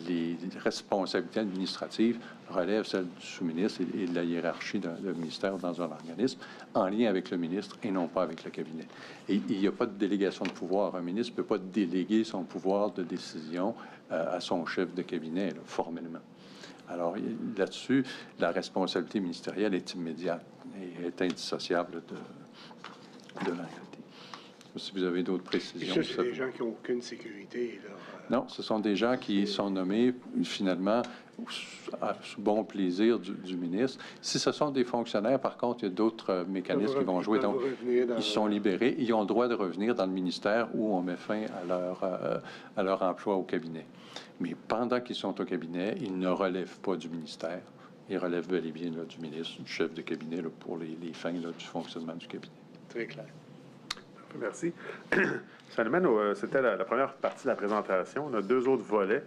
les responsabilités administratives relèvent celles du sous-ministre et de la hiérarchie d'un ministère dans un organisme en lien avec le ministre et non pas avec le cabinet. Et il n'y a pas de délégation de pouvoir. Un ministre ne peut pas déléguer son pouvoir de décision à son chef de cabinet, là, formellement. Alors, là-dessus, la responsabilité ministérielle est immédiate et est indissociable de la réalité. Si vous avez d'autres précisions. Et ça, c'est des gens qui n'ont aucune sécurité. Là. Non, ce sont des gens qui sont nommés, finalement, sous bon plaisir du ministre. Si ce sont des fonctionnaires, par contre, il y a d'autres mécanismes qui vont jouer. Donc, ils sont libérés. Ils ont le droit de revenir dans le ministère où on met fin à leur emploi au cabinet. Mais pendant qu'ils sont au cabinet, ils ne relèvent pas du ministère. Ils relèvent bel et bien là, du ministre, du chef de cabinet là, pour les fins là, du fonctionnement du cabinet. Très clair. Merci. Ça nous mène c'était la première partie de la présentation. On a deux autres volets.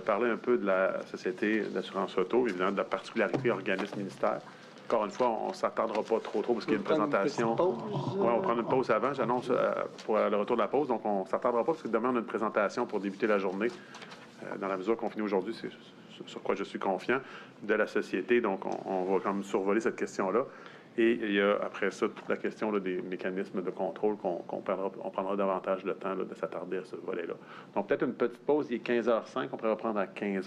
Parler un peu de la Société d'assurance auto, évidemment, de la particularité organisme ministère. Encore une fois, on ne s'attardera pas trop parce qu'il y a une présentation. Oui, on va prendre une pause avant. J'annonce pour le retour de la pause. Donc, on ne s'attardera pas parce que demain, on a une présentation pour débuter la journée. Dans la mesure qu'on finit aujourd'hui, c'est sur quoi je suis confiant, de la société. Donc, on va quand même survoler cette question-là. Et il y a, après ça, toute la question là, des mécanismes de contrôle on prendra davantage de temps là, de s'attarder à ce volet-là. Donc, peut-être une petite pause. Il est 15h05. On pourrait reprendre à 15h25.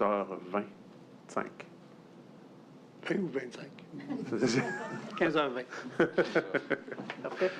20 ou 25? 15h20. Parfait.